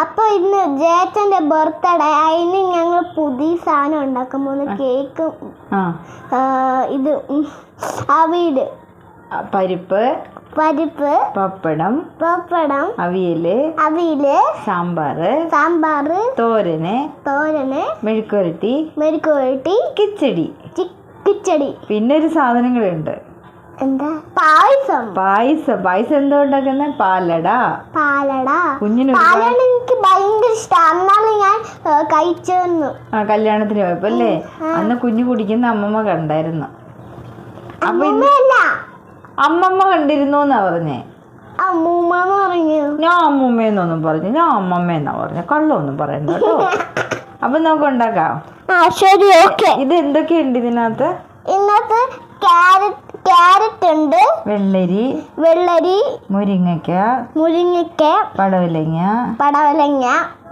അപ്പൊ ഇന്ന് ജേച്ചന്റെ ബർത്ത്ഡേ അതിന് ഞങ്ങൾ പുതിയ സാധനം ഉണ്ടാക്കാൻ പോകുന്ന കേക്ക് ഇത് അവിയല് പരിപ്പ് പപ്പടം അവിയല് സാമ്പാർ തോരന് മെഴുക്കുവരട്ടി കിച്ചടി പിന്നെ ഒരു സാധനങ്ങളുണ്ട്. എന്താ? പായസം എന്തോ ഉണ്ടാക്കുന്ന? പാലട. കുഞ്ഞിന് എനിക്ക് ഭയങ്കര ഇഷ്ടം. ഞാൻ കഴിച്ചു കല്യാണത്തിന് പോയപ്പോ അല്ലേ? അന്ന് കുഞ്ഞു കുടിക്കുന്ന അമ്മമ്മ കണ്ടായിരുന്നു. അമ്മമ്മ കണ്ടിരുന്നു എന്നാ പറഞ്ഞേ. ഞാൻ അമ്മൂമ്മയെന്നൊന്നും പറഞ്ഞു, ഞാൻ അമ്മമ്മയെന്നാ പറഞ്ഞ. കള്ളൊന്നും പറയണ്ട കേട്ടോ. അപ്പൊ നമുക്ക് ഉണ്ടാക്കാം. ഇത് എന്തൊക്കെയുണ്ട് ഇതിനകത്ത്? ക്യാരറ്റ് ഉണ്ട്, വെള്ളരി, മുരിങ്ങയ്ക്ക, പടവലങ്ങ,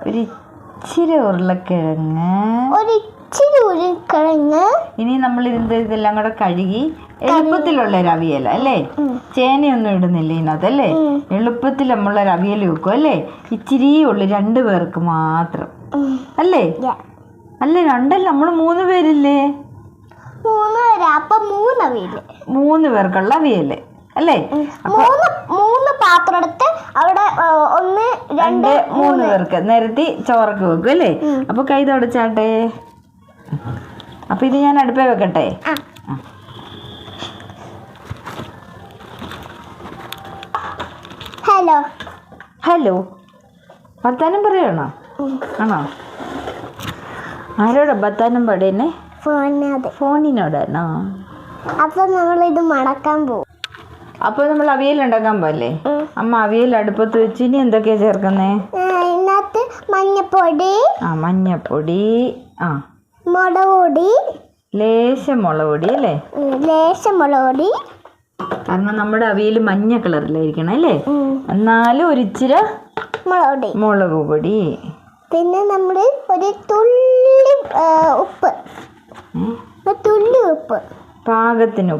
ഒരു ഇച്ചിരി ഉരുളക്കിഴങ്ങ്. ഇനി നമ്മൾ ഇതെല്ലാം കൂടെ കഴുകി എളുപ്പത്തിലുള്ള ഒരു അവിയൽ അല്ലേ? ചേനയൊന്നും ഇടുന്നില്ല ഇതിനകത്ത് അല്ലേ? എളുപ്പത്തിൽ നമ്മളൊരു അവിയൽ വെക്കും അല്ലേ? ഇച്ചിരി ഉള്ളു 2 പേർക്ക് മാത്രം അല്ലേ? അല്ല 2 നമ്മൾ 3 പേരില്ലേ? 3 പേർക്കുള്ള അവിയല് അല്ലേ? 3 പാത്രം എടുത്ത് അവിടെ 1 2 3 പേർക്ക് നിരത്തി ചോറൊക്കെ വെക്കും അല്ലേ? അപ്പൊ കൈ തുടച്ചാട്ടെ. അപ്പൊ ഇത് ഞാൻ അടുപ്പേ വെക്കട്ടെ. ഹലോ വർത്താനം പറയണോ? ആണോ? ആരോടാ വർത്താനം പറയുന്നേ? ഫോണിനോടാണോ? അപ്പൊ നമ്മൾ ഇത് മടക്കാൻ പോകും. അപ്പൊ നമ്മൾ അവിയൽ ഉണ്ടാക്കാൻ പോല്ലേ? അമ്മ അവിയൽ അടുപ്പത്ത് വെച്ച് ഇനി എന്തൊക്കെയാ ചേർക്കുന്നേ? ഇതിനകത്ത് മഞ്ഞപ്പൊടി, മുളക് പൊടി, ലേശം മുളക് പൊടി അല്ലേ? കാരണം നമ്മുടെ അവിയൽ മഞ്ഞ കളറിലായിരിക്കണം അല്ലേ? എന്നാലും ഒരു ഇച്ചിരി മുളക് പൊടി. പിന്നെ നമ്മള് ഒരു തുള്ളി ഉപ്പ്, പാകത്തിന്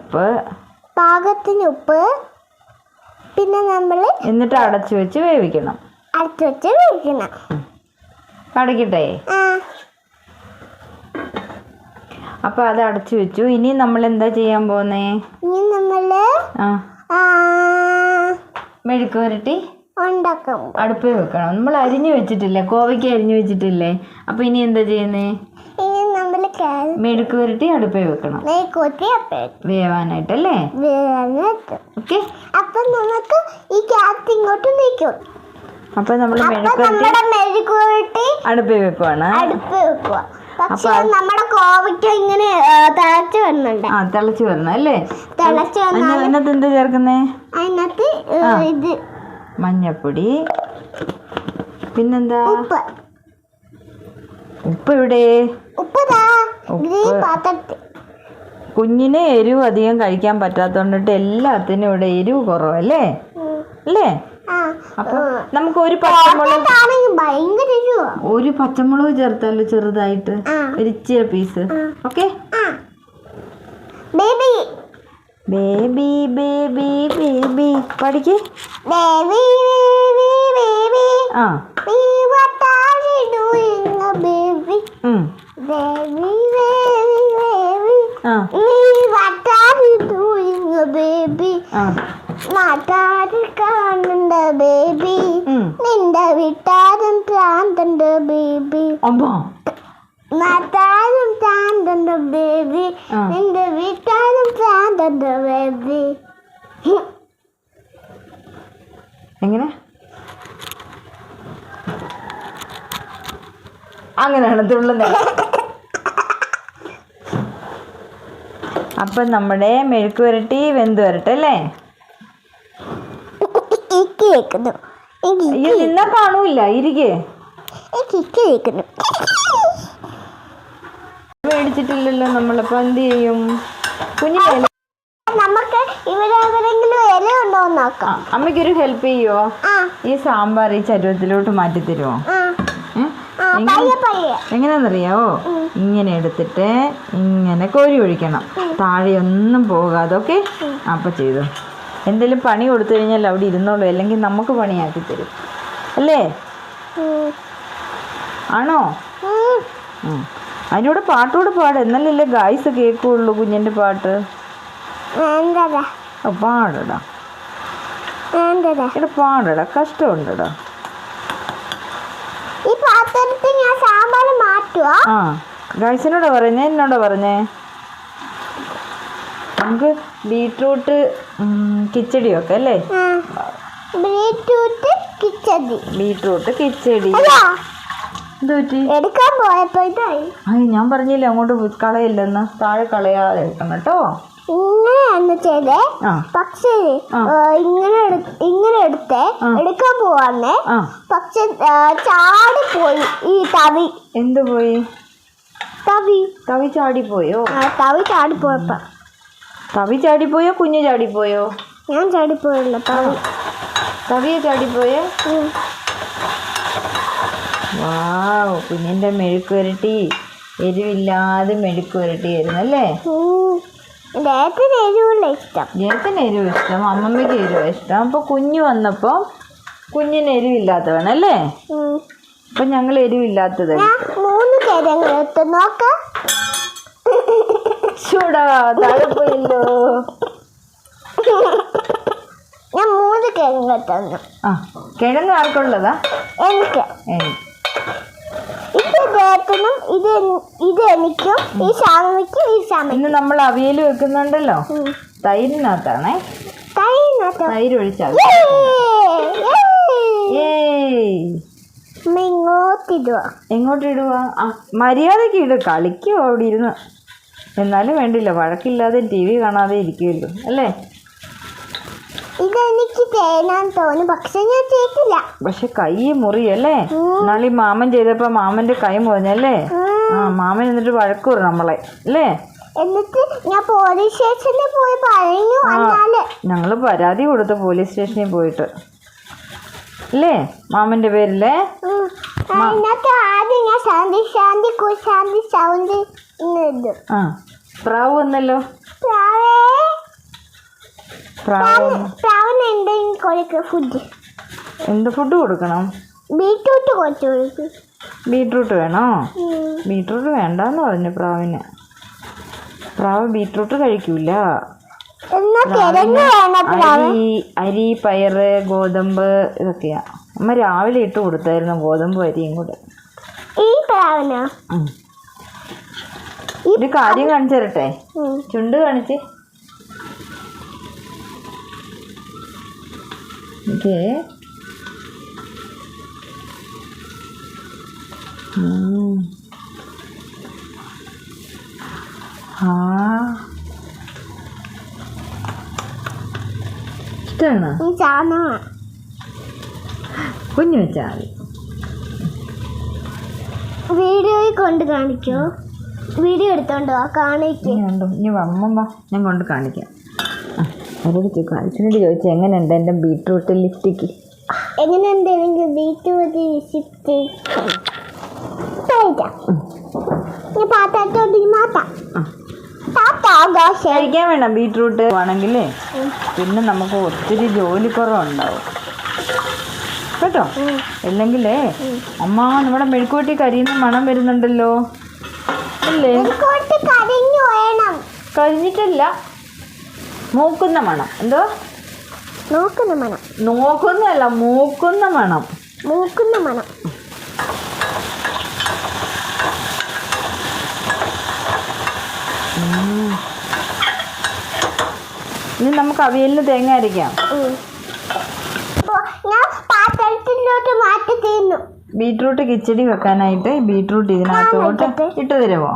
ഉപ്പ്. പിന്നെ നമ്മള് എന്നിട്ട് അടച്ചു വെച്ച് വേവിക്കണം. അടയ്ക്കട്ടെ. അപ്പൊ അത് അടച്ചു വെച്ചു. ഇനി നമ്മൾ എന്താ ചെയ്യാൻ പോന്നേ? ഇനി നമ്മള് മെഴുക്കുവരട്ടി ഉണ്ടാക്കാം. അടുപ്പിൽ വെക്കണം. നമ്മൾ അരിഞ്ഞു വെച്ചിട്ടില്ലേ? കോവയ്ക്ക് അരിഞ്ഞു വെച്ചിട്ടില്ലേ? അപ്പൊ ഇനി എന്താ ചെയ്യുന്നേ? മെഴുക്കുവരട്ടി അടുപ്പിൽ വെക്കണം വേവാനായിട്ടല്ലേ? ഓക്കെ. അപ്പൊ നമുക്ക് ഈ ക്യാരറ്റ് ഇങ്ങോട്ട് നീക്കും. അപ്പൊ നമ്മൾ മെഴുക്കുവരട്ടി അടുപ്പിൽ വെക്കുവാണ്. പക്ഷെ നമ്മുടെ കോവയ്ക്ക ഇങ്ങനെ തിളച്ചു വരുന്നുണ്ട്. തിളച്ചു വരണം അല്ലേ? അതിനകത്ത് എന്താ ചേർക്കുന്നേ? അതിനകത്ത് ഇത് മഞ്ഞപ്പൊടി, പിന്നെന്താ? ഉപ്പ് എവിടെ? കുഞ്ഞിന് എരിവ് അധികം കഴിക്കാൻ പറ്റാത്തോണ്ടിട്ട് എല്ലാത്തിനും ഇവിടെ എരിവ് കുറവല്ലേ? അല്ലേ? അപ്പൊ നമുക്ക് ഒരു പച്ചമുളക് ചേർത്താലോ? ചെറുതായിട്ട് ഒരു ഇച്ചിരി പീസ്. ഓക്കെ. ബേബി പഠിക്ക്. കാണണ്ട ബേബി, നിന്റെ വിട്ടാരും പ്രാന്തണ്ട ബേബി, നാട്ടാരും പ്രാന്തണ്ട ബേബി, നിന്റെ വിട്ടാരും പ്രാന്തണ്ട ബേബി. എങ്ങനെ? അങ്ങനെയാണ് തുള്ളുന്നത്. അപ്പൊ നമ്മുടെ മെഴുക്കുവരട്ടി വെന്ത് വരട്ടെ അല്ലേ? നിന്നാ കാണൂല. ഇരിക്കേ. മേടിച്ചിട്ടില്ലല്ലോ നമ്മളിപ്പോ എന്ത് ചെയ്യും? കുഞ്ഞിന് നമുക്ക് ഇവരെങ്കിലും ഇല ഉണ്ടോ നോക്കാം. അമ്മയ്ക്കൊരു ഹെൽപ്പ് ചെയ്യോ? ഈ സാമ്പാർ ഈ ചരുവത്തിലോട്ട് മാറ്റി തരുമോ? എങ്ങനെയാണെന്നറിയാവോ? ഇങ്ങനെ എടുത്തിട്ട് ഇങ്ങനെ കോരി ഒഴിക്കണം, താഴെയൊന്നും പോകാതെ. ഓക്കെ. അപ്പം ചെയ്തു. എന്തെങ്കിലും പണി കൊടുത്തു കഴിഞ്ഞാൽ അവിടെ ഇരുന്നോളൂ, അല്ലെങ്കിൽ നമുക്ക് പണിയാക്കി തരും അല്ലേ? ആണോ? അതിനോട് പാട്ടോട് പാട്, എന്നല്ലേ ഗായ്സ് കേൾക്കുള്ളൂ കുഞ്ഞിൻ്റെ പാട്ട്. പാടടാ ഇവിടെ, പാടടാ, കഷ്ടമുണ്ടടാ. ഈ പാത്രത്തിൽ ഞാൻ സാമ്പാർ മാറ്റുവാ. ആ ഗായ്സിനോടാ പറഞ്ഞേ, എന്നോടാ പറഞ്ഞേ. നമുക്ക് ബീട്രൂട്ട് കിച്ചടി ഒക്കെ അല്ലേ? ബീട്രൂട്ട് കിച്ചടി എടുക്കാൻ പോയപ്പോ ഇതായി. ഞാൻ പറഞ്ഞില്ലേ അങ്ങോട്ട് കളയില്ലെന്ന്, താഴെ കളയാതെ എടുക്കണം കേട്ടോ. ഇങ്ങനെയാണ് ചെയ്തേ, പക്ഷേ ഇങ്ങനെ എടുത്തേ എടുക്കാൻ പോവാന്നേ, പക്ഷെ ചാടിപ്പോയി ഈ തവി. എന്ത് പോയി? തവി ചാടിപ്പോയോ? തവി ചാടിപ്പോയപ്പോ. തവി ചാടിപ്പോയോ കുഞ്ഞ് ചാടിപ്പോയോ? ഞാൻ ചാടിപ്പോയല്ലോ, തവിയെ ചാടിപ്പോയേ. വാവ്, കുഞ്ഞിൻ്റെ മെഴുക്ക് വരട്ടി എരിവില്ലാതെ മെഴുക്ക് വരട്ടിയായിരുന്നു അല്ലേ? ജയത്തിന് എരിവുള്ള ഇഷ്ടം. ജയത്തിന് എരിവ് ഇഷ്ടം, അമ്മമ്മയ്ക്ക് എരിവ് ഇഷ്ടം. അപ്പൊ കുഞ്ഞ് വന്നപ്പോ കുഞ്ഞിന് എരിവില്ലാത്ത വേണല്ലേ? അപ്പൊ ഞങ്ങൾ എരിവില്ലാത്തത് 3 കിഴങ്ങ് നോക്ക. ചൂടാ താഴെപ്പോയല്ലോ. ഞാൻ 3 കിഴങ്ങ് തന്നു. കിഴങ്ങ് ആർക്കുള്ളതാ? എനിക്ക്. ഇത് ജയത്തിനും ഇത് എനിക്കും, ഈ ശാമയ്ക്കും ഈ ശാമയ്ക്കും. ഇന്ന് നമ്മൾ അവിയൽ വെക്കുന്നുണ്ടല്ലോ, തൈരിനകത്താണേ. തൈര് ഒഴിച്ചാൽ എങ്ങോട്ട് ഇടുക? മര്യാദക്ക് ഇടുക, കളിക്കും അവിടെ ഇരുന്ന്. എന്നാലും വേണ്ടില്ല, വഴക്കില്ലാതെ TV കാണാതെ ഇരിക്കുമല്ലോ അല്ലേ? ഇതെനിക്ക് ചെയ്യാൻ തോന്നി, പക്ഷെ ഞാൻ ചെയ്തില്ല. പക്ഷെ കൈ മുറിയല്ലേ? എന്നാളീ മാമൻ ചെയ്തപ്പോ മാമന്റെ കൈ മുറിഞ്ഞല്ലേ? മാമൻ എന്നിട്ട് വഴക്ക് പറഞ്ഞു നമ്മളെ അല്ലേ? എന്നിട്ട് ഞാൻ പോലീസ് സ്റ്റേഷനിൽ പോയി പറഞ്ഞു. ഞങ്ങള് പരാതി കൊടുത്തു പോലീസ് സ്റ്റേഷനിൽ പോയിട്ട് അല്ലേ, മാമന്റെ പേരില്ലേ? ആദ്യം ഞാൻ സൗണ്ട് പ്രാവ് വന്നല്ലോ. എന്ത് ഫുഡ് കൊടുക്കണം? ബീട്രൂട്ട് വേണോ? ബീട്രൂട്ട് വേണ്ടെന്ന് പറഞ്ഞു പ്രാവിന്. പ്രാവ് ബീട്രൂട്ട് കഴിക്കൂല. അരി, പയറ്, ഗോതമ്പ് ഇതൊക്കെയാ. അമ്മ രാവിലെ ഇട്ട് കൊടുത്തായിരുന്നു ഗോതമ്പ് അരിയും കൂടെ. ഒരു കാര്യം കാണിച്ചു തരട്ടെ? ചുണ്ട് കാണിച്ച്. ഇഷ്ടമാണ്. കുഞ്ഞു വെച്ചാ മതി. വീഡിയോയിൽ കൊണ്ട് കാണിക്കോ? വീഡിയോ എടുത്തോണ്ടോ കാണിക്കോ? ഇനി വമ്മ ഞാൻ കൊണ്ട് കാണിക്കാം. അവരോട് കാഴ്ചനോട് ചോദിച്ചു എങ്ങനെയുണ്ട് എൻ്റെ ബീട്രൂട്ട് ലിപ്സ്റ്റിക്ക്? എങ്ങനെയുണ്ട് എനിക്ക് ബീട്രൂട്ട് ലിപ്സ്റ്റിക്ക്? കഴിക്കാൻ വേണം ബീട്രൂട്ട് ആണെങ്കിലേ, പിന്നെ നമുക്ക് ഒത്തിരി ജോലി കുറവുണ്ടാവും കേട്ടോ. അല്ലെങ്കിലേ അമ്മ നമ്മുടെ മെഴുക്കുവരട്ടി കരിയുന്ന മണം വരുന്നുണ്ടല്ലോ അല്ലേ? കരിഞ്ഞിട്ടല്ല, മൂക്കുന്ന മണം. എന്തോ നോക്കുന്ന മണം? നോക്കുന്നല്ല, മൂക്കുന്ന മണം. മൂക്കുന്ന മണം. ഇനി നമുക്ക് അവിയലിന് തേങ്ങ അരയ്ക്കാം. ബീട്രൂട്ട് കിച്ചടി വെക്കാനായിട്ട് ബീട്രൂട്ട് ഇതിനകത്തോട്ട് ഇട്ട് തരുമോ?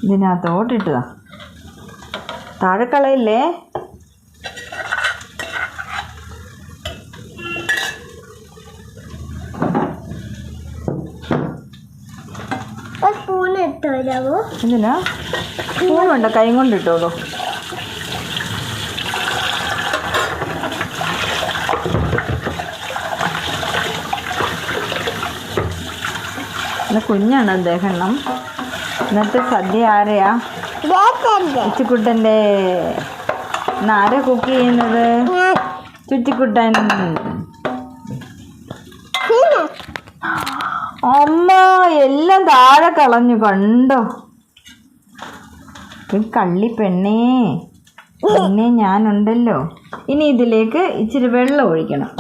ഇതിനകത്തോട്ട് ഇട്ടതാ. താഴെ കളയില്ലേ? എന്തിനാ സ്പൂൺ വേണ്ട, കൈ കൊണ്ട് ഇട്ടോളൂ. കുഞ്ഞാണ് അദ്ദേഹം. ഇന്നത്തെ സദ്യ ആരെയാ? ഇച്ചിക്കുട്ടൻ്റെ. ഇന്ന് ആരാ കുക്ക് ചെയ്യുന്നത്? ചുറ്റിക്കുട്ടൻ. പിന്നെ അമ്മ എല്ലാം താഴെ കളഞ്ഞു കണ്ടോ. കള്ളി പെണ്ണേ, പിന്നെ ഞാനുണ്ടല്ലോ. ഇനി ഇതിലേക്ക് ഇച്ചിരി വെള്ളം ഒഴിക്കണം.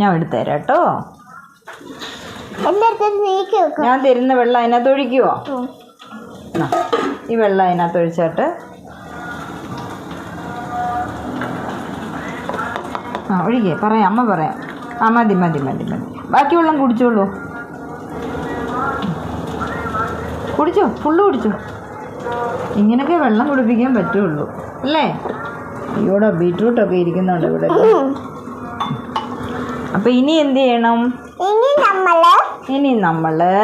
ഞാൻ എടുത്തുതരാം കേട്ടോ. ഞാൻ തരുന്ന വെള്ളം അതിനകത്ത് ഒഴിക്കുവോ? ഈ വെള്ളം അതിനകത്ത് ഒഴിച്ചിട്ട് ഒഴിക്കേ. പറയാം, അമ്മ പറയാം. മതി മതി മതി മതി. ബാക്കി വെള്ളം കുടിച്ചോളൂ. കുടിച്ചോ, ഫുള്ള് കുടിച്ചോ. ഇങ്ങനെയൊക്കെ വെള്ളം കുടിപ്പിക്കാൻ പറ്റുള്ളൂ അല്ലേ? ഇവിടെ ബീട്രൂട്ടൊക്കെ ഇരിക്കുന്നുണ്ട് ഇവിടെ. അപ്പൊ ഇനി എന്ത് ചെയ്യണം? ഇനി നമ്മള്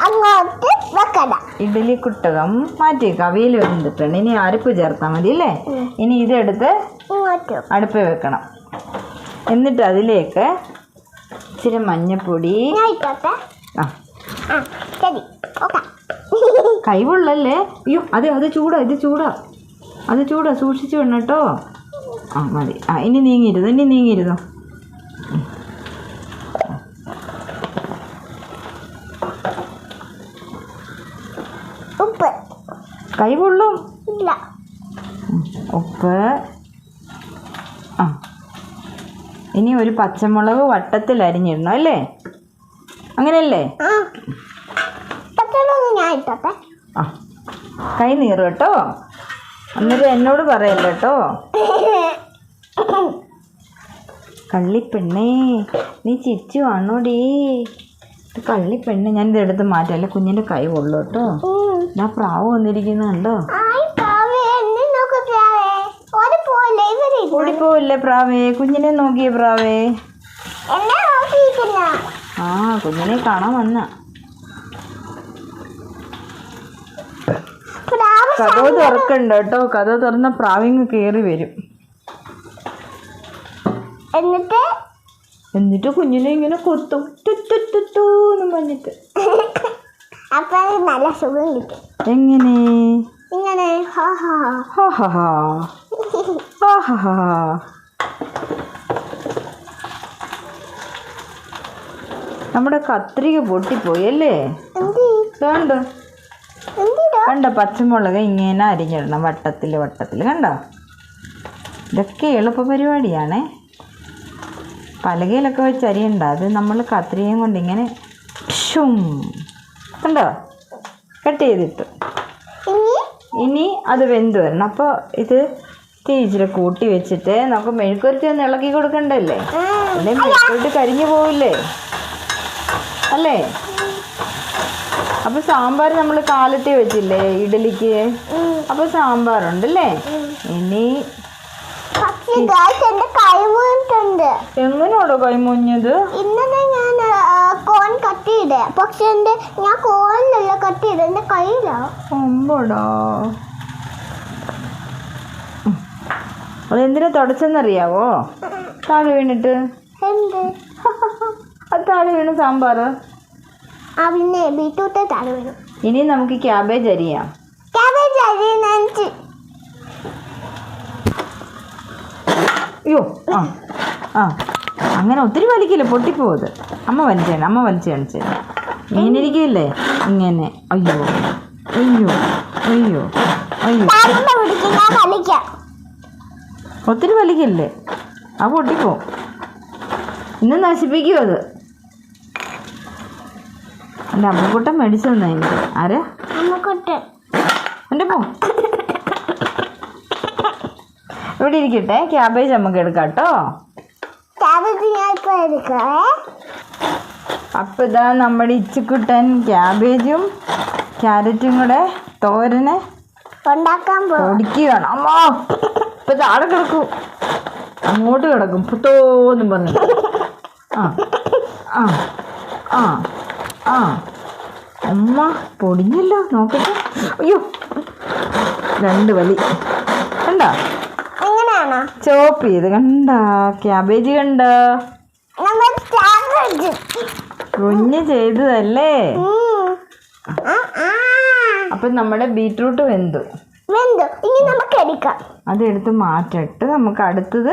അങ്ങോട്ട് വെക്കണം. ഇഡലി കുട്ടകം മാറ്റി അവിയൽ വെന്തിട്ടുണ്ട്. ഇനി അരപ്പ് ചേർത്താൽ മതി അല്ലേ? ഇനി ഇതെടുത്ത് അടുപ്പ് വെക്കണം. എന്നിട്ട് അതിലേക്ക് ഇച്ചിരി മഞ്ഞപ്പൊടി. കൈവുള്ളല്ലേ? അയ്യോ അത് ചൂടാ, ഇത് ചൂടാ, അത് ചൂടാ, സൂക്ഷിച്ചു വേണം കേട്ടോ. മതി. ഇനി നീങ്ങിയിരുന്നോ. ഉപ്പ് കൈവുള്ളും. ഇല്ല. ഉപ്പ്. ഇനി ഒരു പച്ചമുളക് വട്ടത്തിൽ അരിഞ്ഞിടണം അല്ലേ? അങ്ങനെയല്ലേ? കൈ നീറും കേട്ടോ. അന്നേരം എന്നോട് പറയല്ല കേട്ടോ. കള്ളിപ്പെണ്ണേ, നീ ചിച്ചു ആണോടീ? കള്ളിപ്പെണ്ണ്. ഞാനിത് എടുത്ത് മാറ്റാം, അല്ലേ കുഞ്ഞിൻ്റെ കൈ കൊള്ളു കേട്ടോ. ഞാൻ പ്രാവ് വന്നിരിക്കുന്നുണ്ടോ? ഓടിപ്പോവില്ലേ പ്രാവേ? കുഞ്ഞിനെ നോക്കിയേ പ്രാവേ. കുഞ്ഞിനെ കാണാൻ വന്ന. കഥവ് തുറക്കണ്ട കേട്ടോ. കഥവ് തുറന്ന പ്രാവിങ് കയറി വരും. എന്നിട്ട് കുഞ്ഞിനെ ഇങ്ങനെ കൊത്തും തുന്നും പറഞ്ഞിട്ട്. നല്ല സുഖം കിട്ടും. എങ്ങനെ? ഇങ്ങനെ. നമ്മുടെ കത്രിക പൊട്ടിപ്പോയി അല്ലേ? കണ്ടോ കണ്ടോ? പച്ചമുളക് ഇങ്ങനെ അരിഞ്ഞിടണം വട്ടത്തിൽ കണ്ടോ? ഇതൊക്കെ എളുപ്പ പരിപാടിയാണേ. പലകയിലൊക്കെ വെച്ച് അരിയണ്ട. അത് നമ്മൾ കത്രികയും കൊണ്ട് ഇങ്ങനെ കണ്ടോ കട്ട് ചെയ്തിട്ടു. ഇനി അത് വെന്ത് വരണം. അപ്പോൾ ഇത് ഇച്ചിരി കൂട്ടി വെച്ചിട്ട് നമുക്ക് മെഴുക്കുവരട്ടി ഒന്ന് ഇളക്കി കൊടുക്കണ്ടല്ലേ? അല്ലേ മെഴുക്കുവരട്ടി കരിഞ്ഞു പോവില്ലേ അല്ലേ? അപ്പോൾ സാമ്പാർ നമ്മൾ കാലത്തെ വെച്ചില്ലേ ഇഡലിക്ക്? അപ്പോൾ സാമ്പാറുണ്ടല്ലേ. ഇനി എങ്ങനെയാണോ കൈമുഞ്ഞത്? ഇന്നലെ ഞാൻ കോൺ കട്ട് ചെയ്തേ, പക്ഷെ ഞാൻ കോണിലല്ല കട്ട് ചെയ്തത്, എന്റെ കയ്യിലാ. അമ്പടാ, അതെന്തിനാ തുടച്ചെന്നറിയാവോ? താഴെ വീണിട്ട്. അത് താഴെ വീണു സാമ്പാർ. പിന്നെ ബീറ്റ്റൂട്ട് താഴെ വീണു. ഇനി നമുക്ക് ക്യാബേജ് അരിയാം. അയ്യോ അങ്ങനെ ഒത്തിരി വലിക്കില്ല, പൊട്ടിപ്പോത്. അമ്മ വലിച്ചു കാണിച്ചു. മീനിരിക്കില്ലേ ഇങ്ങനെ. അയ്യോ അയ്യോ അയ്യോ അയ്യോ, ഒത്തിരി വലിക്കില്ലേ, ആ പൊട്ടിപ്പോ. ഇന്ന് നശിപ്പിക്കും അത്. എൻ്റെ അമ്മക്കുട്ടൻ മേടിച്ചു തന്നാ എനിക്ക്. ആരാ? എൻ്റെ പോ. ഇവിടെ ഇരിക്കട്ടെ, ക്യാബേജ് നമുക്ക് എടുക്കാം കേട്ടോ. അപ്പം ഇതാ നമ്മുടെ ഇച്ചിക്കുട്ടൻ ക്യാബേജും ക്യാരറ്റും കൂടെ തോരന് പൊടിക്കുകയാണ്. അമ്മ ഇപ്പം താഴെ കിടക്കും, അങ്ങോട്ട് കിടക്കും പുത്തോന്നും പറഞ്ഞു. അമ്മ പൊടിഞ്ഞല്ലോ, നോക്കട്ടെ. അയ്യോ, 2 വലി കണ്ടോ? ചോപ്പ് ചെയ്ത് കണ്ട ക്യാബേജ് കണ്ട കുഞ്ഞ് ചെയ്തതല്ലേ. അപ്പൊ നമ്മുടെ ബീറ്റ്റൂട്ട് വെന്തു. വെന്തു. ഇനി നമുക്ക് എടുക്കാം. അതെടുത്ത് മാറ്റിട്ട് നമുക്ക് അടുത്തത്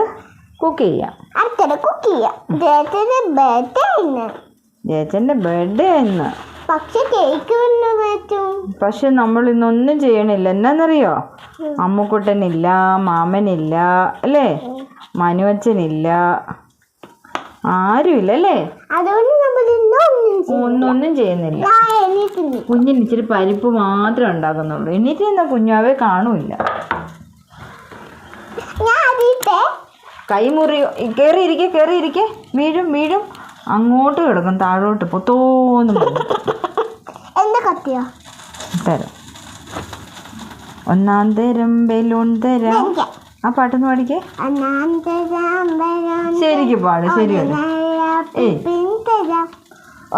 കുക്ക് ചെയ്യാം. അടുത്തത് കുക്ക് ചെയ്യാം. ജയച്ചൻ്റെ ബർത്ത്ഡേ ഇന്ന്. പക്ഷെ കേക്ക് വെച്ചും. പക്ഷെ നമ്മൾ ഇന്നൊന്നും ചെയ്യണില്ല. എന്നാന്നറിയോ? അമ്മുക്കുട്ടനില്ല, മാമനില്ല അല്ലേ, മനുവച്ചനില്ല, ആരുമില്ല അല്ലേ. അതുകൊണ്ട് നമ്മൾ ഒന്നും ചെയ്യുന്നില്ല. കുഞ്ഞിന് ഇച്ചിരി പരിപ്പ് മാത്രമേ ഉണ്ടാക്കുന്നുള്ളൂ. എണീറ്റ് നിന്ന കുഞ്ഞാവേ കാണൂല്ല. കൈമുറി കേറിയിരിക്കെ വീഴും അങ്ങോട്ട് കിടക്കും, താഴോട്ട് പൊത്തോന്നും തരാം. ഒന്നാം തരം ബലൂൺ തരാം. ആ പാട്ടൊന്ന് പാടിക്കേ. ശരിക്കും പാട്. ശരിയല്ല.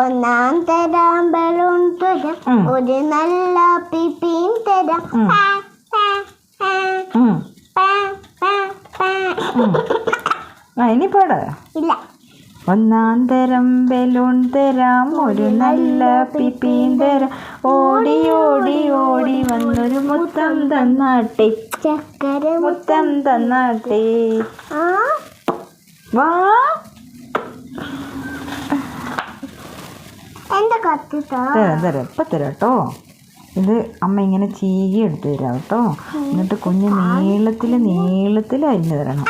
ഒന്നാം തരാം ബലൂൺ തരാം, ഒരു നല്ല പിപ്പിൻ തരാം. ഇനി പാട. ഇല്ല. ഒന്നാം തരം ബലൂൺ തരാം, ഒരു നല്ല പിപ്പിൻ തരാം, ഓടി ഓടി ഓടി വന്നൊരു മുത്തം തന്നാട്ടെ, ചക്കര മുത്തം തന്നാട്ടെ. വാ. എന്റെ കത്തി തരാം ഇപ്പം തരാം കേട്ടോ. ഇത് അമ്മ ഇങ്ങനെ ചീകി എടുത്ത് തരാം കേട്ടോ. എന്നിട്ട് കുഞ്ഞ് നീളത്തിൽ അരിഞ്ഞു തരണം.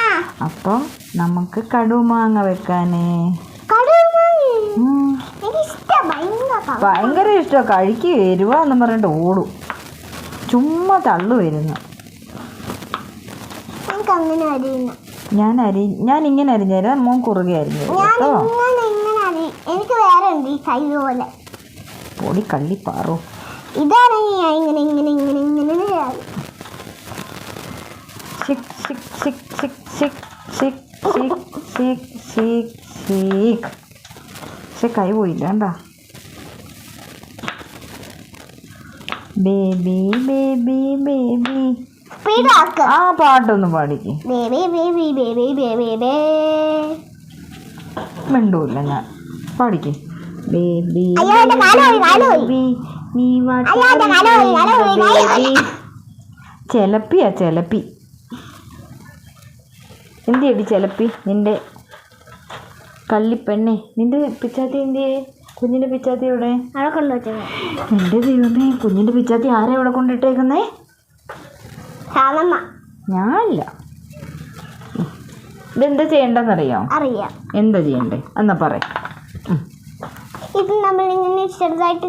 അപ്പം നമുക്ക് കടുമാങ്ങ വെക്കാനേ. ഭയങ്കര ഇഷ്ടമാണ്. കഴിക്കുക എരിവാന്ന് പറഞ്ഞിട്ട് ഓടും, ചുമ്മാ തള്ളു വരുന്നു. ഞാൻ ഇങ്ങനെ അരിഞ്ഞു തരാം, മോൻ കുറുകെ അരിഞ്ഞു തരാം കേട്ടോ. എനിക്ക് വേറെ ഉണ്ട് ഈ കൈ പോലെ. പൊടി കള്ളിപ്പാറോ. ഇതാണ് ഇങ്ങനെ ഇങ്ങനെ ഇങ്ങനെ ഇങ്ങനെ. പക്ഷെ കൈ പോയില്ല കണ്ടാ. Baby baby baby. ആ പാട്ടൊന്ന് പാടിക്ക്. മിണ്ടൂല്ല ഞാൻ. പാടിക്ക്. ബേബി നീ ചെലപ്പി. എന്തിയടി ചെലപ്പി? നിന്റെ കള്ളിപ്പെണ്ണെ, നിന്റെ പിച്ചാത്തി എന്തിയേ? കുഞ്ഞിന്റെ പിച്ചാത്തി എവിടെ? എന്റെ ദൈവമേ, കുഞ്ഞിന്റെ പിച്ചാത്തി ആരാ ഇവിടെ കൊണ്ടിട്ടേക്കുന്നേ? ഞാനില്ല. ഇതെന്താ ചെയ്യണ്ടെന്നറിയോ? അറിയാം. എന്താ ചെയ്യണ്ടേ എന്നാ പറ. ഇത് നമ്മളിങ്ങനെ ചെറുതായിട്ട്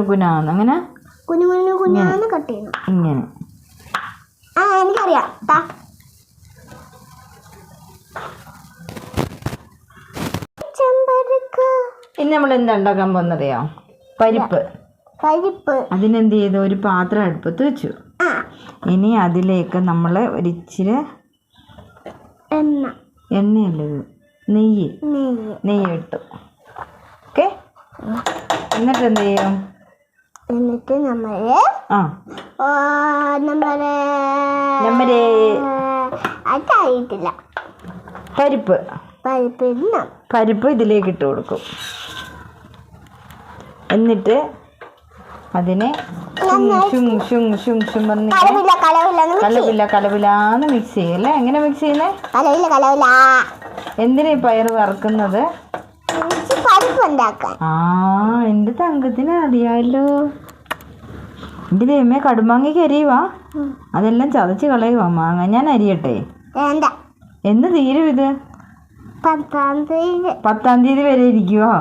കുനാന്ന് അങ്ങനെ കുഞ്ഞാന്ന് കട്ട് ചെയ്യണം. ഇങ്ങനെ. എനിക്കറിയാം. ഇനി നമ്മൾ എന്താ ഉണ്ടാക്കാൻ പോകുന്നറിയോ? പരിപ്പ്. അതിനെന്ത് ചെയ്തു? ഒരു പാത്രം അടുപ്പത്ത് വെച്ചു. ഇനി അതിലേക്ക് നമ്മൾ ഒരിച്ചിരി എണ്ണയല്ലത്, നെയ്യ് ഇട്ടു. ഓക്കെ. എന്നിട്ട് എന്ത് ചെയ്യും? എന്നിട്ട് അതായിട്ടില്ല. പരിപ്പ് ഇതിലേക്ക് ഇട്ട് കൊടുക്കും. എന്നിട്ട് അതിനെ കലവിലാന്ന് മിക്സ് ചെയ്യും അല്ലേ? എങ്ങനെ മിക്സ് ചെയ്യുന്നേ? എന്തിനാ ഈ പയറ് വറുക്കുന്നത്? എന്റെ തങ്കത്തിന് അറിയാലോ. എന്റെ ദൈവമേ, കടുമാങ്ങയ്ക്ക് അരിയുവാ? അതെല്ലാം ചതച്ച് കളയുവാ മാങ്ങ. ഞാൻ അരിയട്ടെ? എന്ന് തീരും ഇത്? 10-ാം തീയതി വരെ ഇരിക്കുവോ?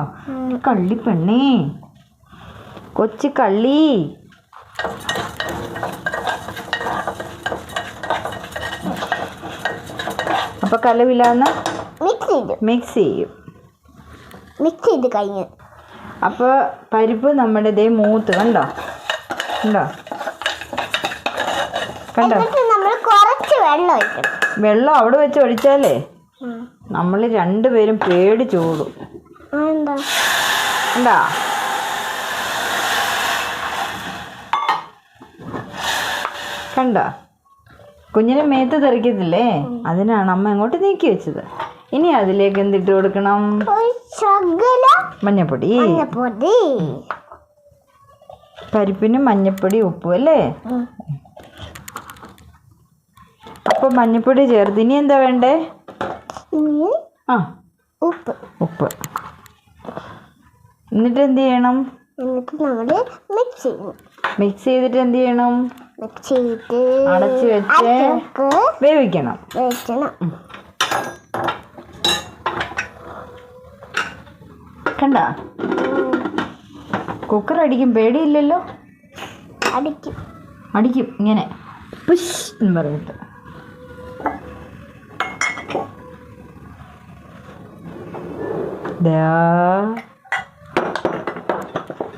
കള്ളിപ്പെണ്ണേ, കൊച്ചു കള്ളി. അപ്പൊ കലവിലാന്ന് മിക്സ് ചെയ്ത് കഴിഞ്ഞ് അപ്പൊ പരിപ്പ് നമ്മുടെ ഇതേ മൂത്ത് കണ്ടോ? വെള്ളം അവിടെ വെച്ച് ഒഴിച്ചാലേ നമ്മൾ രണ്ടുപേരും പേടിച്ച് ഓടും. എന്താ കണ്ടോ? കുഞ്ഞിനെ മേത്ത് തെറിക്കത്തില്ലേ? അതിനാണ് അമ്മ അങ്ങോട്ട് നീക്കി വെച്ചത്. ഇനി അതിലേക്ക് എന്തിട്ട് കൊടുക്കണം? മഞ്ഞപ്പൊടി. പരിപ്പിന് മഞ്ഞപ്പൊടി ഉപ്പും അല്ലേ? അപ്പോൾ മഞ്ഞപ്പൊടി ചേർത്ത് ഇനി എന്താ വേണ്ടേ? ആ ഉപ്പ്. ഉപ്പ്. എന്നിട്ട് എന്ത് ചെയ്യണം? എന്നിട്ട് നമ്മൾ മിക്സ് ചെയ്യണം. മിക്സ് ചെയ്തിട്ട് എന്ത് ചെയ്യണം? മിക്സ് ചെയ്തിട്ട് അടച്ച് വെച്ച് വേവിക്കണം. കണ്ട കുക്കർ അടിക്കും, പേടിയില്ലല്ലോ? അടിക്കും ഇങ്ങനെ പുഷ് എന്ന് പറഞ്ഞിട്ട്.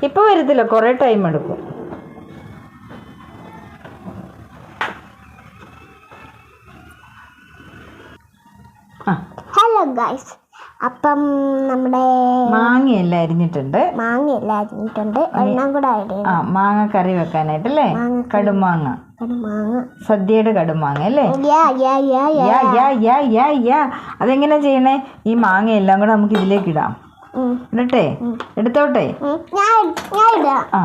ഇപ്പൊ വരത്തില്ല, കുറെ ടൈം എടുക്കും. ഹലോ ഗൈസ്, അപ്പം നമ്മുടെ മാങ്ങയെല്ലാം അരിഞ്ഞിട്ടുണ്ട്. എല്ലാം കൂടെ മാങ്ങ കറി വെക്കാനായിട്ടല്ലേ? കടുമാങ്ങ, സദ്യയുടെ കടുമാങ്ങ അല്ലേ? അതെങ്ങനെ ചെയ്യണേ? ഈ മാങ്ങ എല്ലാം കൂടെ നമുക്ക് ഇതിലേക്ക് ഇടാം. ഇടട്ടെ? എടുത്തോട്ടെ? ആ,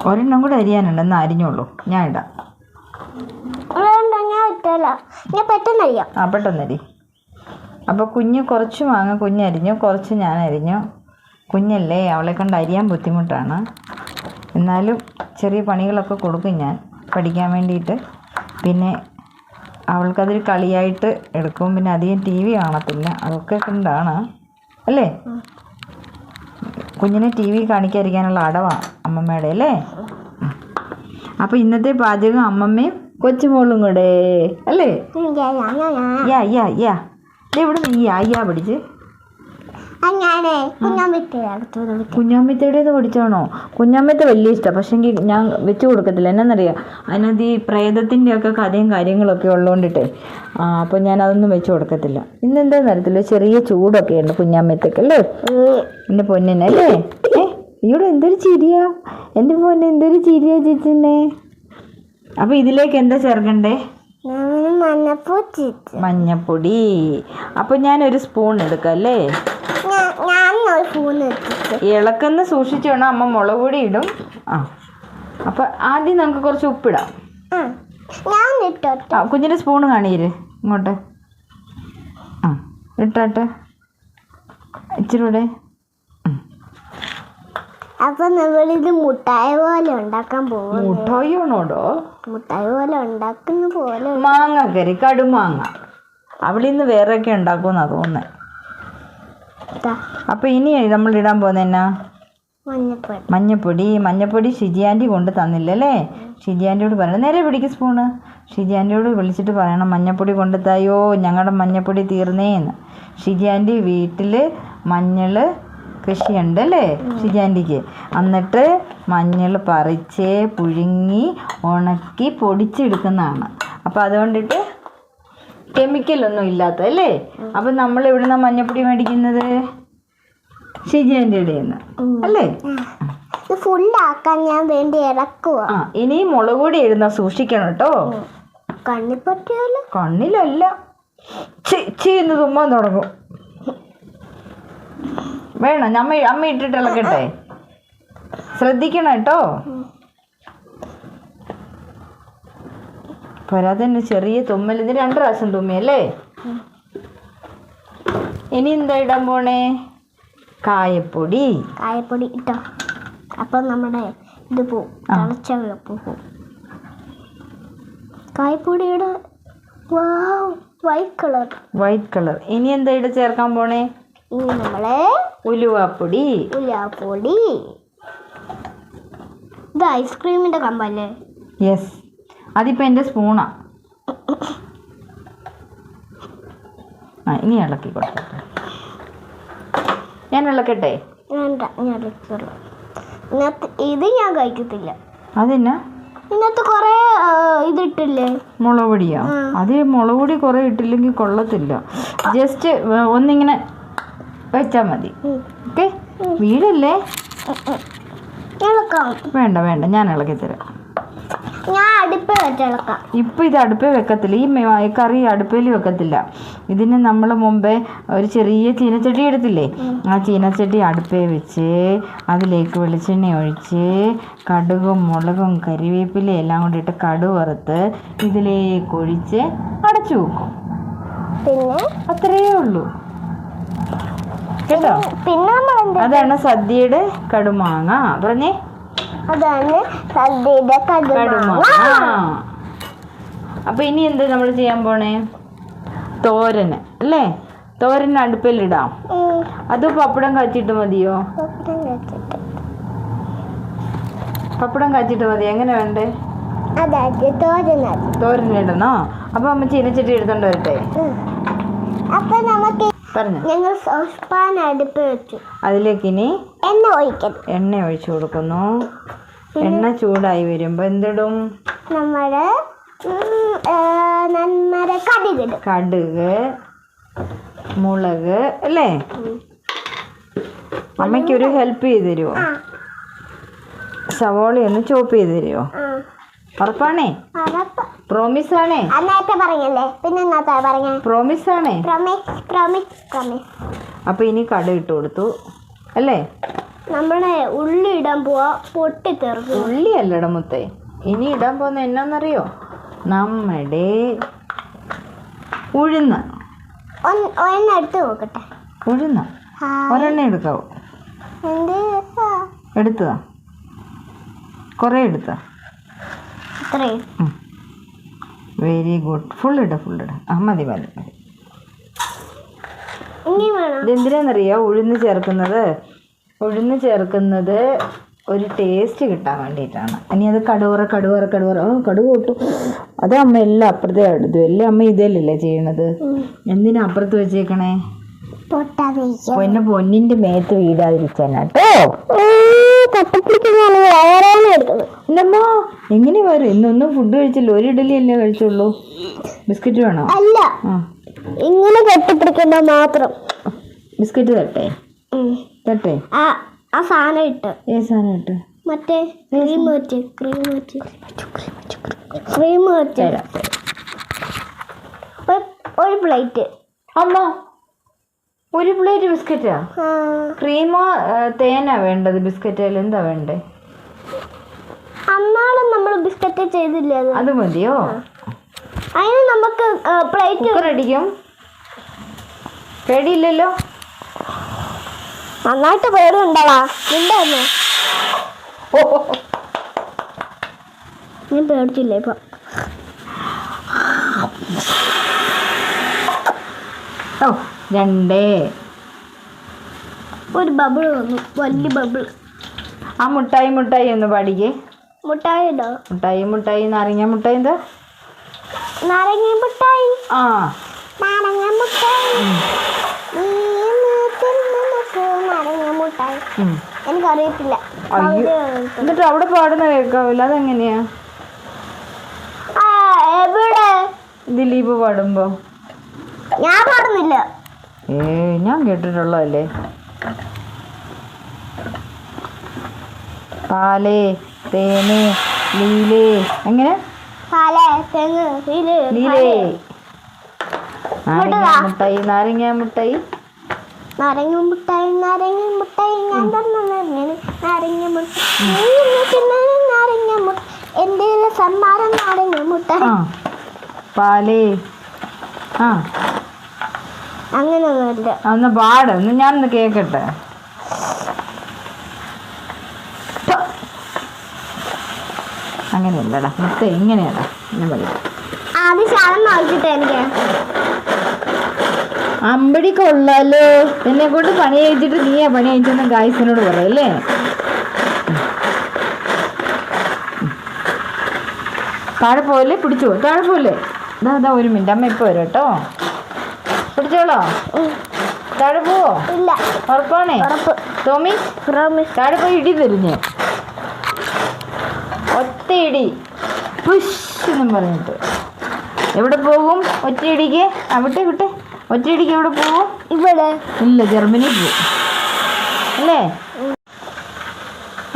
ഒരെണ്ണം കൂടെ അരിയാനുണ്ട്, എന്നാ അരിഞ്ഞോളൂ. ഞാൻ ഇടാം. പെട്ടെന്നരി. അപ്പോൾ കുഞ്ഞ് കുറച്ച് മാങ്ങ കുഞ്ഞരിഞ്ഞു, കുറച്ച് ഞാൻ അരിഞ്ഞു. കുഞ്ഞല്ലേ, അവളെ കൊണ്ട് അരിയാൻ ബുദ്ധിമുട്ടാണ്. എന്നാലും ചെറിയ പണികളൊക്കെ കൊടുക്കും ഞാൻ പഠിക്കാൻ വേണ്ടിയിട്ട്. പിന്നെ അവൾക്കതൊരു കളിയായിട്ട് എടുക്കും. പിന്നെ അധികം TV കാണത്തില്ല, അതൊക്കെ കൊണ്ടാണ് അല്ലേ? കുഞ്ഞിനെ TV കാണിക്കാതിരിക്കാനുള്ള അടവാണ് അമ്മമ്മയുടെ അല്ലേ? അപ്പോൾ ഇന്നത്തെ പാചകം അമ്മമ്മയും കൊച്ചുമോളും കൂടെ അല്ലേ? ഇവിടെ നീ യാ പഠിച്ച് കുഞ്ഞാമ്മത്തേടേത് പഠിച്ചാണോ? കുഞ്ഞാമ്മത്തെ വലിയ ഇഷ്ടമാണ്, പക്ഷെങ്കിൽ ഞാൻ വെച്ച് കൊടുക്കത്തില്ല. എന്നാന്നറിയാം, അതിനകത്ത് ഈ പ്രേതത്തിൻ്റെ ഒക്കെ കഥയും കാര്യങ്ങളൊക്കെ ഉള്ളതുകൊണ്ടിട്ടേ. അപ്പോൾ ഞാൻ അതൊന്നും വെച്ച് കൊടുക്കത്തില്ല. ഇന്നെന്താന്ന് അറിയത്തില്ല, ചെറിയ ചൂടൊക്കെ ഉണ്ട് കുഞ്ഞാമ്മത്തേക്ക് അല്ലേ? എൻ്റെ പൊന്നിനല്ലേ? ഇവിടെ എന്തൊരു ചിരിയാ എൻ്റെ പൊന്നെ, എന്തൊരു ചിരിയാ ചേച്ചിന്നെ. അപ്പോൾ ഇതിലേക്ക് എന്താ ചേർക്കണ്ടേ? മഞ്ഞപ്പൊടി. അപ്പോൾ ഞാനൊരു സ്പൂൺ എടുക്കാം അല്ലേ? ഇളക്കുന്ന സൂക്ഷിച്ച് വേണം. അമ്മ മുളക് പൊടി ഇടും. അപ്പോൾ ആദ്യം നമുക്ക് കുറച്ച് ഉപ്പിടാം. കുഞ്ഞിൻ്റെ സ്പൂൺ കാണിയിര് ഇങ്ങോട്ട്. ഇട്ടാട്ടെ ഇച്ചിരി കൂടെ. അപ്പൊ നമ്മളിത് മുട്ടായി പോലെ ഉണ്ടാക്കാൻ പോകും. മുട്ടായി ആണോടോ? മുട്ടായി പോലെ ഉണ്ടാക്കുന്ന പോലെ. മാങ്ങക്കറി, കടുമാങ്ങ. അവളിന്ന് വേറെയൊക്കെ ഉണ്ടാക്കുമെന്നാ തോന്നുന്നത്. അപ്പൊ ഇനി നമ്മൾ ഇടാൻ പോകുന്ന മഞ്ഞപ്പൊടി. ഷിജി ആൻറ്റി കൊണ്ട് തന്നില്ലല്ലേ? ഷിജി ആൻറ്റിയോട് പറയണം, നേരെ പിടിക്കും സ്പൂണ്. ഷിജി ആൻറ്റിയോട് വിളിച്ചിട്ട് പറയണം, മഞ്ഞപ്പൊടി കൊണ്ടുത്തായോ, ഞങ്ങളുടെ മഞ്ഞപ്പൊടി തീർന്നേന്ന്. ഷിജി ആൻറ്റി വീട്ടിൽ മഞ്ഞൾ കൃഷിയുണ്ട് അല്ലേ ഷിജി ആൻറ്റിക്ക്? എന്നിട്ട് മഞ്ഞൾ പറിച്ച് പുഴുങ്ങി ഉണക്കി പൊടിച്ചെടുക്കുന്നതാണ്. അപ്പോൾ അതുകൊണ്ടിട്ട് കെമിക്കലൊന്നും ഇല്ലാത്തല്ലേ? അപ്പം നമ്മൾ എവിടുന്ന മഞ്ഞപ്പൊടി മേടിക്കുന്നത്? ഷിജി ആൻറ്റിയുടെ അല്ലേ? ഫുള്ളാക്കാൻ ഞാൻ വേണ്ടി ഇറക്കുക. ഇനി മുളക് പൊടി ഇടുന്ന സൂക്ഷിക്കണം കേട്ടോ. കണ്ണിപ്പറ്റിയാലോ? കണ്ണിലല്ല, എന്ന് തുമ്മാൻ തുടങ്ങും. വേണം, അമ്മ ഇട്ടിട്ട് ഇളക്കട്ടെ, ശ്രദ്ധിക്കണം കേട്ടോ. പോരാതെ ചെറിയ തുമ്മൽ, ഇത് 2 പ്രാവശ്യം തുമ്മിയല്ലേ? ഇനി എന്താ ഇടാൻ പോണേ? കായപ്പൊടി ഇട്ടോ. അപ്പം നമ്മുടെ ഇത് പോവും, തിളച്ച വെളുപ്പ് പോവും. കായപ്പൊടിയുടെ വൈറ്റ് കളർ. ഇനി എന്താ ഇവിടെ ചേർക്കാൻ പോണേ? ഇനി നമ്മള് ഉലുവാപ്പൊടി. ഇത് ഐസ്ക്രീമിന്റെ കമ്പല്ലേ? യെസ്, അതിപ്പോൾ എൻ്റെ സ്പൂണാ. ഇനി ഇളക്കി കൊടുക്കട്ടെ. ഞാൻ ഇളക്കട്ടെ? വേണ്ട, ഞാൻ ഇളക്കിക്കോളാം. ഇത് ഞാൻ കഴിക്കത്തില്ല. അതെന്നാ? ഇതിനകത്ത് കുറേ ഇതിട്ടില്ലേ? മുളക് പൊടിയോ? അത് മുളക് പൊടി കുറേ ഇട്ടില്ലെങ്കിൽ കൊള്ളത്തില്ല. ജസ്റ്റ് ഒന്നിങ്ങനെ വെച്ചാൽ മതി. ഓക്കെ, വീടല്ലേ? വേണ്ട, ഞാൻ ഇളക്കി തരാം. ഞാൻ അടുപ്പ് വെച്ചിളക്കാം. ഇപ്പം ഇത് അടുപ്പിൽ വെക്കത്തില്ല, ഈ കറി അടുപ്പിൽ വെക്കത്തില്ല. ഇതിന് നമ്മൾ മുമ്പേ ഒരു ചെറിയ ചീനച്ചട്ടി എടുത്തില്ലേ, ആ ചീനച്ചട്ടി അടുപ്പിൽ വെച്ച് അതിലേക്ക് വെളിച്ചെണ്ണ ഒഴിച്ച് കടുകും മുളകും കരിവേപ്പിലയും എല്ലാം കൊണ്ടിട്ട് കടുക് വറുത്ത് ഇതിലേക്ക് ഒഴിച്ച് അടച്ചു വെക്കും. പിന്നെ അത്രയേ ഉള്ളൂ കേട്ടോ. പിന്നെ നമ്മൾ അതാണ് സദ്യയുടെ കടുമാങ്ങ. പറഞ്ഞേ, അതാണ് സദ്യയുടെ കടുമാങ്ങ. അപ്പൊ ഇനി എന്ത് നമ്മൾ ചെയ്യാൻ പോണേ? തോരന് അല്ലേ? തോരൻ അടുപ്പിലിടാം. അത് പപ്പടം കാച്ചിട്ട് മതിയോ? പപ്പടം കാച്ചിട്ട് മതി. എങ്ങനെ വേണ്ടേ? തോരനിടണോ? അപ്പൊ അമ്മ ചീനച്ചട്ടി എടുത്തോണ്ട് വരട്ടെ. അപ്പൊ നമുക്ക് പറഞ്ഞു. ഞങ്ങൾ സോസ്പാൻ അടുപ്പ് വെച്ചു. അതിലേക്ക് ഇനി എണ്ണ ഒഴിച്ചു കൊടുക്കുന്നു. എണ്ണ ചൂടായി വരുമ്പോ എന്തിടും? നമ്മുടെ കടുക്, മുളക് അല്ലേ? അമ്മയ്ക്കൊരു ഹെൽപ്പ് ചെയ്ത് തരുമോ? സവോള ഒന്ന് ചോപ്പ് ചെയ്ത് തരുമോ? ഉറപ്പാണേ? പ്രോമിസ് ആണേ? പറഞ്ഞല്ലേ, പിന്നെ പ്രോമിസ് ആണേ? അപ്പൊ ഇനി കടുക് ഇട്ട് കൊടുത്തു അല്ലേ? നമ്മളെ ഉള്ളി ഇടാൻ പോവാ. പൊട്ടി തെറുക്കും. ഉള്ളി അല്ലട മുത്തേ, ഇനി ഇടാൻ പോകുന്ന എന്നാന്നറിയോ? നമ്മുടെ ഉഴുന്ന്. എടുത്ത് നോക്കട്ടെ. ഉഴുന്ന് ഒരെണ്ണ എടുക്കാവോ? എടുത്തതാ? കുറേ എടുത്താ? Very good. ഫുൾ ഇട. മതി. ഇതെന്തിനാന്നറിയോ ഉഴുന്ന് ചേർക്കുന്നത്? ഒരു ടേസ്റ്റ് കിട്ടാൻ വേണ്ടിയിട്ടാണ്. ഇനി അത് കടുവറ കടുക് കൂട്ടും. അത് അമ്മ എല്ലാം അപ്പുറത്തേ എടുത്തു. എല്ലാം അമ്മ ഇതല്ലേ ചെയ്യണത്? എന്തിനാ അപ്പുറത്ത് വെച്ചേക്കണേ? പൊന്നെ പൊന്നിന്റെ മേത്ത് വീടാതിരിക്കാനാട്ടോ. എന്നമ്മ എങ്ങനെ വരും? ഇന്നൊന്നും ഫുഡ് കഴിച്ചില്ല, ഒരു ഇഡലി അല്ലേ കഴിച്ചുള്ളൂ. ബിസ്ക്കറ്റ് വേണോ? അല്ല, ഇങ്ങനെ കെട്ടിപ്പിടിക്കുന്ന മാത്രം. ബിസ്ക്കറ്റ് തട്ടെ? ആ സാധനം ഇട്ട്. ഏത് സാധനം ഇട്ട്? മറ്റേ ക്രീം ഒരു പ്ലേറ്റ്. അമ്മ ഒരു പ്ലേറ്റ് ബിസ്ക്കറ്റാ? ക്രീമോ തേനാ വേണ്ടത്? ബിസ്ക്കറ്റിൽ എന്താ വേണ്ടേ? അന്നാളും നമ്മൾ ബിസ്ക്കറ്റ് ചെയ്തില്ലേ? അത് മതിയോ? അതിന് നമുക്ക് പ്ലേറ്റ് അടിക്കും. പേടിയില്ലല്ലോ? നന്നായിട്ട് പേടുണ്ടോളാ? ഉണ്ടായിരുന്നോ? ഞാൻ പേടിച്ചില്ലേ ഇപ്പൊ? ഒരു ബബിൾ വന്നു, വലിയ ബബിൾ. ആ മുട്ടായി ഒന്ന് പാടിക്കേ. മുട്ടായി ഉണ്ടോ? മുട്ടായി നാരങ്ങ മുട്ടായി. എന്താ നാരങ്ങ മുട്ടായി? നാരങ്ങ മുട്ടായി എനിക്കറിയത്തില്ല. എന്നിട്ട് അവിടെ പാടുന്ന കേൾക്കാവില്ല, അതെങ്ങനെയാ? എവിടെ? ദിലീപ് പാടുമ്പോ? ഞാൻ പാടുന്നില്ല. ഞാൻ കേട്ടിട്ടുള്ളതല്ലേ. പാലേ തേന് ലീലേ. എങ്ങനെ? ലീലേ. നാരങ്ങ മുട്ടായി. എന്റെ സമ്മാനം നാരങ്ങ മുട്ടായി. പാലേ. അങ്ങനൊന്നുമില്ല. ഒന്ന് പാടൊന്ന്, ഞാനൊന്ന് കേക്കട്ടെ. അങ്ങനെയല്ലടാ മുത്ത, ഇങ്ങനെയാടാ. അമ്പടി കൊള്ളാലോ. എന്നെ കൊണ്ട് പണി കഴിച്ചിട്ട് നീയാ പണി കഴിച്ചെന്ന് ഗായ്സിനോട് പറയല്ലേ? താഴെ പോലെ പിടിച്ചോ, താഴെ പോലെ. ഇതാ ഒരു മിനിറ്റ്, അമ്മ ഇപ്പൊ വരും കേട്ടോ. പിടിച്ചോളോ? താഴെ പോവോ? ഇല്ല. ഉറപ്പാണേ? ടോമി താഴെ പോയി ഇടി തരുഞ്ഞ് ഒറ്റയിടി പുഷ്ന്നും പറഞ്ഞിട്ട് എവിടെ പോകും? ഒറ്റയിടിക്ക് വിട്ടെ. ഒറ്റയിടിക്ക് എവിടെ പോകും? ഇവിടെ ഇല്ല, ജർമ്മനി പോകും അല്ലേ?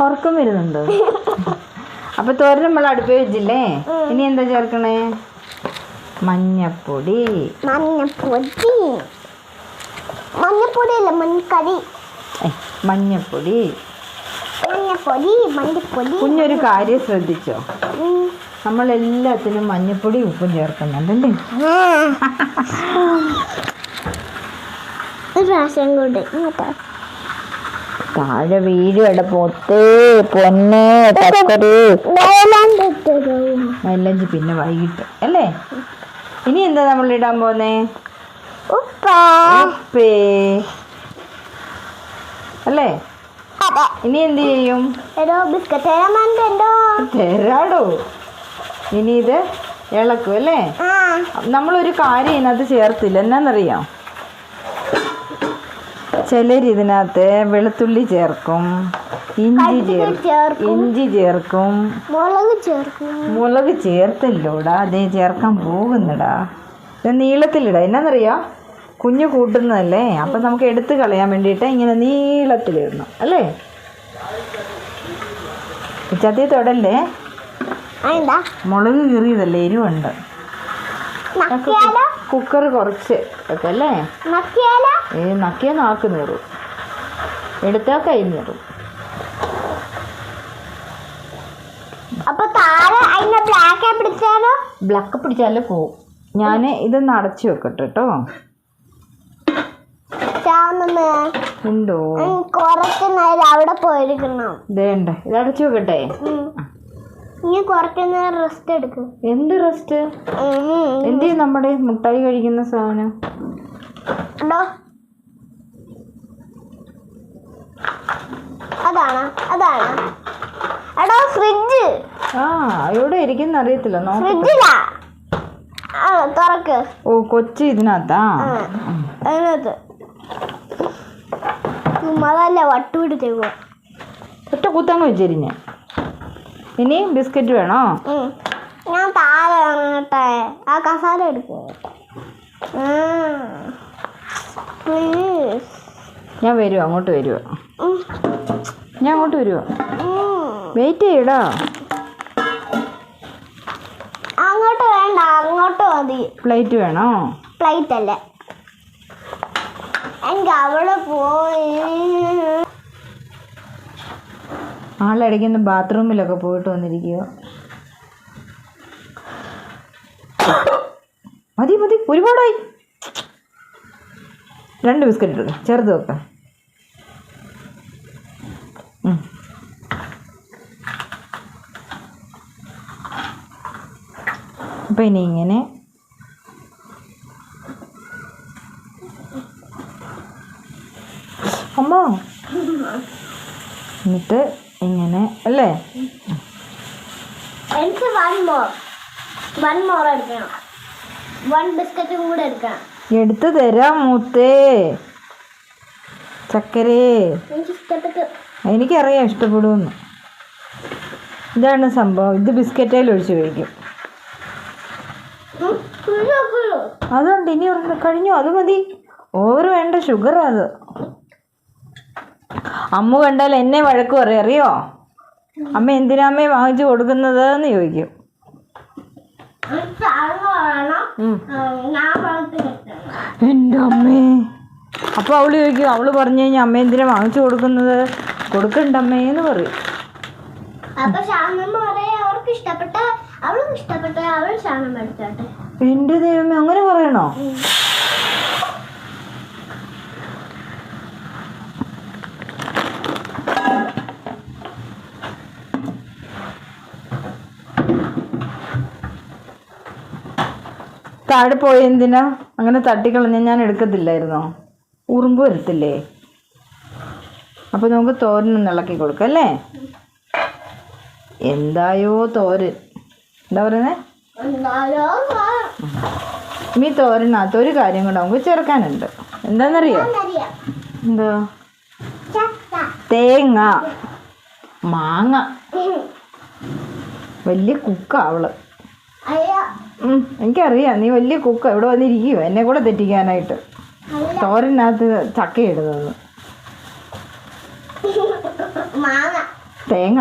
ഉറക്കം വരുന്നുണ്ടോ? അപ്പൊ തോരൻ നമ്മൾ അടുപ്പേ വെച്ചില്ലേ? ഇനി എന്താ ചേർക്കണേ? മഞ്ഞപ്പൊടി. മഞ്ഞപ്പൊടിയല്ല, മഞ്ഞക്കറി. മഞ്ഞപ്പൊടി. മഞ്ഞപ്പൊടി. കുഞ്ഞൊരു കാര്യം ശ്രദ്ധിച്ചോ, നമ്മൾ എല്ലാത്തിനും മഞ്ഞപ്പൊടി ഉപ്പും ചേർക്കുന്നുണ്ടല്ലേ? താഴെ വീഴുവട പോത്തേ പൊന്നെ തക്കറി മൈലഞ്ചി പിന്നെ വൈകിട്ട് അല്ലേ? ഇനി എന്താ നമ്മൾ ഇടാൻ പോന്നേ? ഉപ്പേ അല്ലേ? ഇനി എന്ത് ചെയ്യും? തരാടോ. ഇനി ഇത് ഇളക്കും അല്ലേ? നമ്മളൊരു കാര്യം ഇതിനകത്ത് ചേർത്തില്ല, എന്നാന്നറിയാം? ചിലർ ഇതിനകത്ത് വെളുത്തുള്ളി ചേർക്കും, ഇഞ്ചി ചേർക്കും, മുളക് ചേർത്തല്ലോടാ. അതേ ചേർക്കാൻ പോകുന്നടാ. ഇത് നീളത്തിലിടാ. എന്നാന്നറിയാം? കുഞ്ഞു കൂട്ടുന്നതല്ലേ, അപ്പം നമുക്ക് എടുത്ത് കളയാൻ വേണ്ടിയിട്ട് ഇങ്ങനെ നീളത്തിലിടണം അല്ലേ? ഉച്ചത്തി തൊടല്ലേ, മുളക് കീറിയതല്ലേ, എരിവുണ്ട്. കുക്കർ കുറച്ച് ഒക്കെ അല്ലേ? നക്കിയ നാക്ക് നീറും, എടുത്താൽ കൈ നീറും. ബ്ലാക്ക് പിടിച്ചാലേ പോവും. ഞാൻ ഇതൊന്ന് അടച്ചു വെക്കട്ടെ കേട്ടോ. ഉണ്ടോ? കുറച്ച് നേരം അവിടെ പോയിരിക്കണം. ഇതേണ്ട, ഇത് അടച്ചു വെക്കട്ടെ. ഇനി കുറച്ച് നേരം റെസ്റ്റ് എടുക്കും. എന്ത് റെസ്റ്റ്? എന്ത് നമ്മുടെ മുട്ടായി കഴിക്കുന്ന സാധനം? അതാണ് എടോ ഫ്രിഡ്ജ്. എവിടെ ഇരിക്കുന്ന അറിയത്തില്ല. തുറക്ക്. ഓ, കൊച്ചി ഇതിനകത്താ? അതിനകത്ത് അതല്ല വട്ടുപിടിച്ചോ. ഒറ്റ കുത്തങ്ങ് വെച്ചിരിഞ്ഞ. ഇനി ബിസ്ക്കറ്റ് വേണോ? ഞാൻ താഴെ വന്നിട്ടെ ആ കസാല എടുക്കുക. ഞാൻ വരുവോ? അങ്ങോട്ട് വരുവോ? ഞാൻ അങ്ങോട്ട് വരുവോ? വെയിറ്റ് ചെയ്യടാ. അങ്ങോട്ട് വേണ്ട, അങ്ങോട്ട് മതി. പ്ലേറ്റ് വേണോ? പ്ലേറ്റ് അല്ല, എനിക്ക് അവിടെ പോയി. ആളിടയ്ക്കൊന്ന് ബാത്റൂമിലൊക്കെ പോയിട്ട് വന്നിരിക്കുക. മതി മതി, ഒരുപാടായി. 2 ബിസ്ക്കറ്റ് എടുക്കുക, ചെറുത് വെക്കാം. അപ്പം ഇനി ഇങ്ങനെ അമ്മ എന്നിട്ട് ഇങ്ങനെ അല്ലേ? എനിക്ക് വൺ മോർ എടുക്കണം. 1 ബിസ്ക്കറ്റും കൂടെ എടുക്കണം. എടുത്തു തരാം മൂത്തേ ചക്കരേ. എനിക്കറിയാം ഇഷ്ടപ്പെടുമെന്ന്. ഇതാണ് സംഭവം. ഇത് ബിസ്ക്കറ്റേൽ ഒഴിച്ച് കഴിക്കും. അതുകൊണ്ട് ഇനി കഴിഞ്ഞു, അത് മതി. ഓവർ വേണ്ട, ഷുഗർ. അത് അമ്മ കണ്ടാൽ എന്നെ വഴക്ക് പറയും, അറിയോ? അമ്മ എന്തിനാ അമ്മയെ വാങ്ങിച്ചു കൊടുക്കുന്നത് എന്ന് ചോദിക്കും. എൻ്റെ അമ്മേ. അപ്പോൾ അവള് ചോദിക്കും, അവള് പറഞ്ഞു കഴിഞ്ഞാൽ അമ്മ എന്തിനാ വാങ്ങിച്ചു കൊടുക്കുന്നത്, കൊടുക്കണ്ട അമ്മേന്ന് പറയും. എൻ്റെ ദൈവമേ, അങ്ങനെ പറയണോ? താഴെ പോയ എന്തിനാ അങ്ങനെ തട്ടിക്കളഞ്ഞ? ഞാൻ എടുക്കത്തില്ലായിരുന്നോ? ഉറുമ്പ് വരത്തില്ലേ? അപ്പോൾ നമുക്ക് തോരനൊന്ന് ഇളക്കി കൊടുക്കാം അല്ലേ? എന്തായോ തോരൻ, എന്താ പറയുന്നത്? ഇനി തോരനകത്ത് ഒരു കാര്യം കൂടെ നമുക്ക് ചേർക്കാനുണ്ട്. എന്താണെന്നറിയോ? എന്തോ? തേങ്ങ, മാങ്ങ. വലിയ കുക്കാ അവള്. എനിക്കറിയാം, നീ വലിയ കുക്ക. ഇവിടെ വന്നിരിക്കുവോ എന്നെ കൂടെ തെറ്റിക്കാനായിട്ട്? തോരനകത്ത് ചക്ക ഇടുന്നത്. തേങ്ങ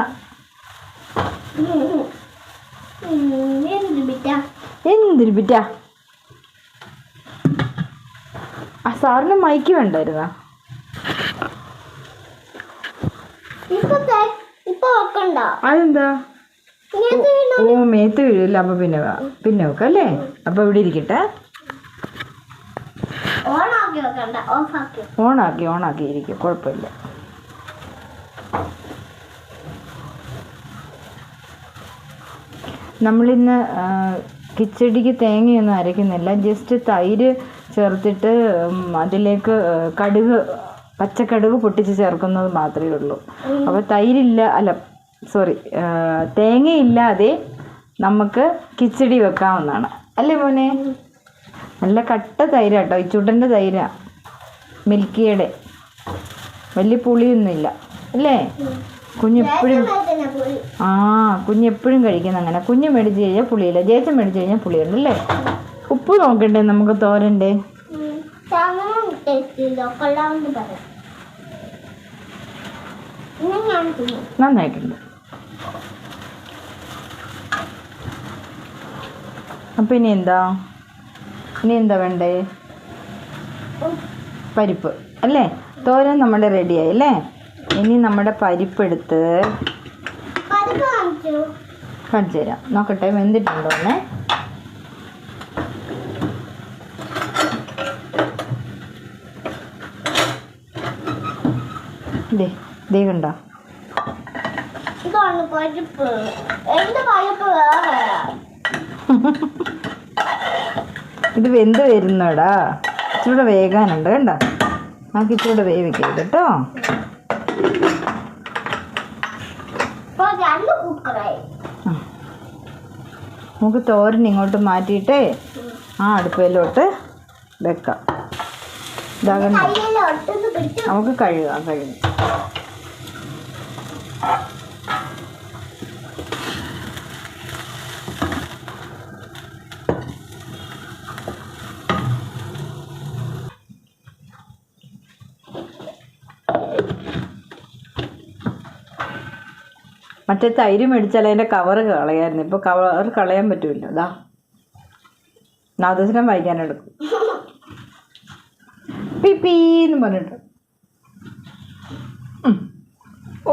എന്തൊരു പിറ്റാ. ആ സാറിന് മൈക്ക് വേണ്ടായിരുന്നാ? അതെന്താ? ഓ മേത്ത് വീഴില്ല. അപ്പൊ പിന്നെ വെക്കാം അല്ലേ? അപ്പൊ ഇവിടെ ഇരിക്കട്ടെ. ഓണാക്കി ഇരിക്കും, കുഴപ്പമില്ല. നമ്മളിന്ന് കിച്ചടിക്ക് തേങ്ങയൊന്നും അരയ്ക്കുന്നില്ല. ജസ്റ്റ് തൈര് ചേർത്തിട്ട് അതിലേക്ക് പച്ചക്കടുക് പൊട്ടിച്ച് ചേർക്കുന്നത് മാത്രമേ ഉള്ളൂ. അപ്പോൾ തേങ്ങയില്ലാതെ നമുക്ക് കിച്ചടി വെക്കാവുന്നതാണ് അല്ലേ മോനെ? നല്ല കട്ട തൈരാട്ടോ, ഇച്ചൂട്ടൻ്റെ തൈരാ, മിൽക്കിയുടെ. വലിയ പുളിയൊന്നുമില്ല അല്ലേ? കുഞ്ഞെപ്പോഴും കഴിക്കുന്ന അങ്ങനെ. കുഞ്ഞ് മേടിച്ച് കഴിഞ്ഞാൽ പുളിയില്ല, ജേച്ചൻ മേടിച്ച് കഴിഞ്ഞാൽ പുളിയുണ്ട് അല്ലേ? ഉപ്പ് നോക്കണ്ടേ നമുക്ക് തോരൻ്റെ? നന്നായിട്ടുണ്ട്. അപ്പം ഇനി എന്താ വേണ്ടേ? പരിപ്പ് അല്ലേ? തോരൻ നമ്മുടെ റെഡിയായി അല്ലേ? ഇനി നമ്മുടെ പരിപ്പെടുത്ത് കാണിച്ചു തരാം. നോക്കട്ടെ വെന്തിട്ടുണ്ടോന്നേ. ദേ കണ്ടോ? ഇത് വെന്ത് വരുന്നോടാ, ഇച്ചിരൂടെ വേകാനുണ്ട്. കണ്ടോ? നമുക്ക് ഇച്ചിരൂടെ വേവിക്കരുത് കേട്ടോ. നമുക്ക് തോരൻ ഇങ്ങോട്ട് മാറ്റിയിട്ട് ആ അടുപ്പിലോട്ട് വെക്കാം. നമുക്ക് കഴുകാം. മറ്റേ തൈര് മേടിച്ചാൽ അതിൻ്റെ കവറ് കളയായിരുന്നു. ഇപ്പോൾ കവർ കളയാൻ പറ്റുമല്ലോ. അതാ നാദസ്വരം വായിക്കാനെടുക്കും പിപ്പീന്ന് പറഞ്ഞിട്ട്. ഓ,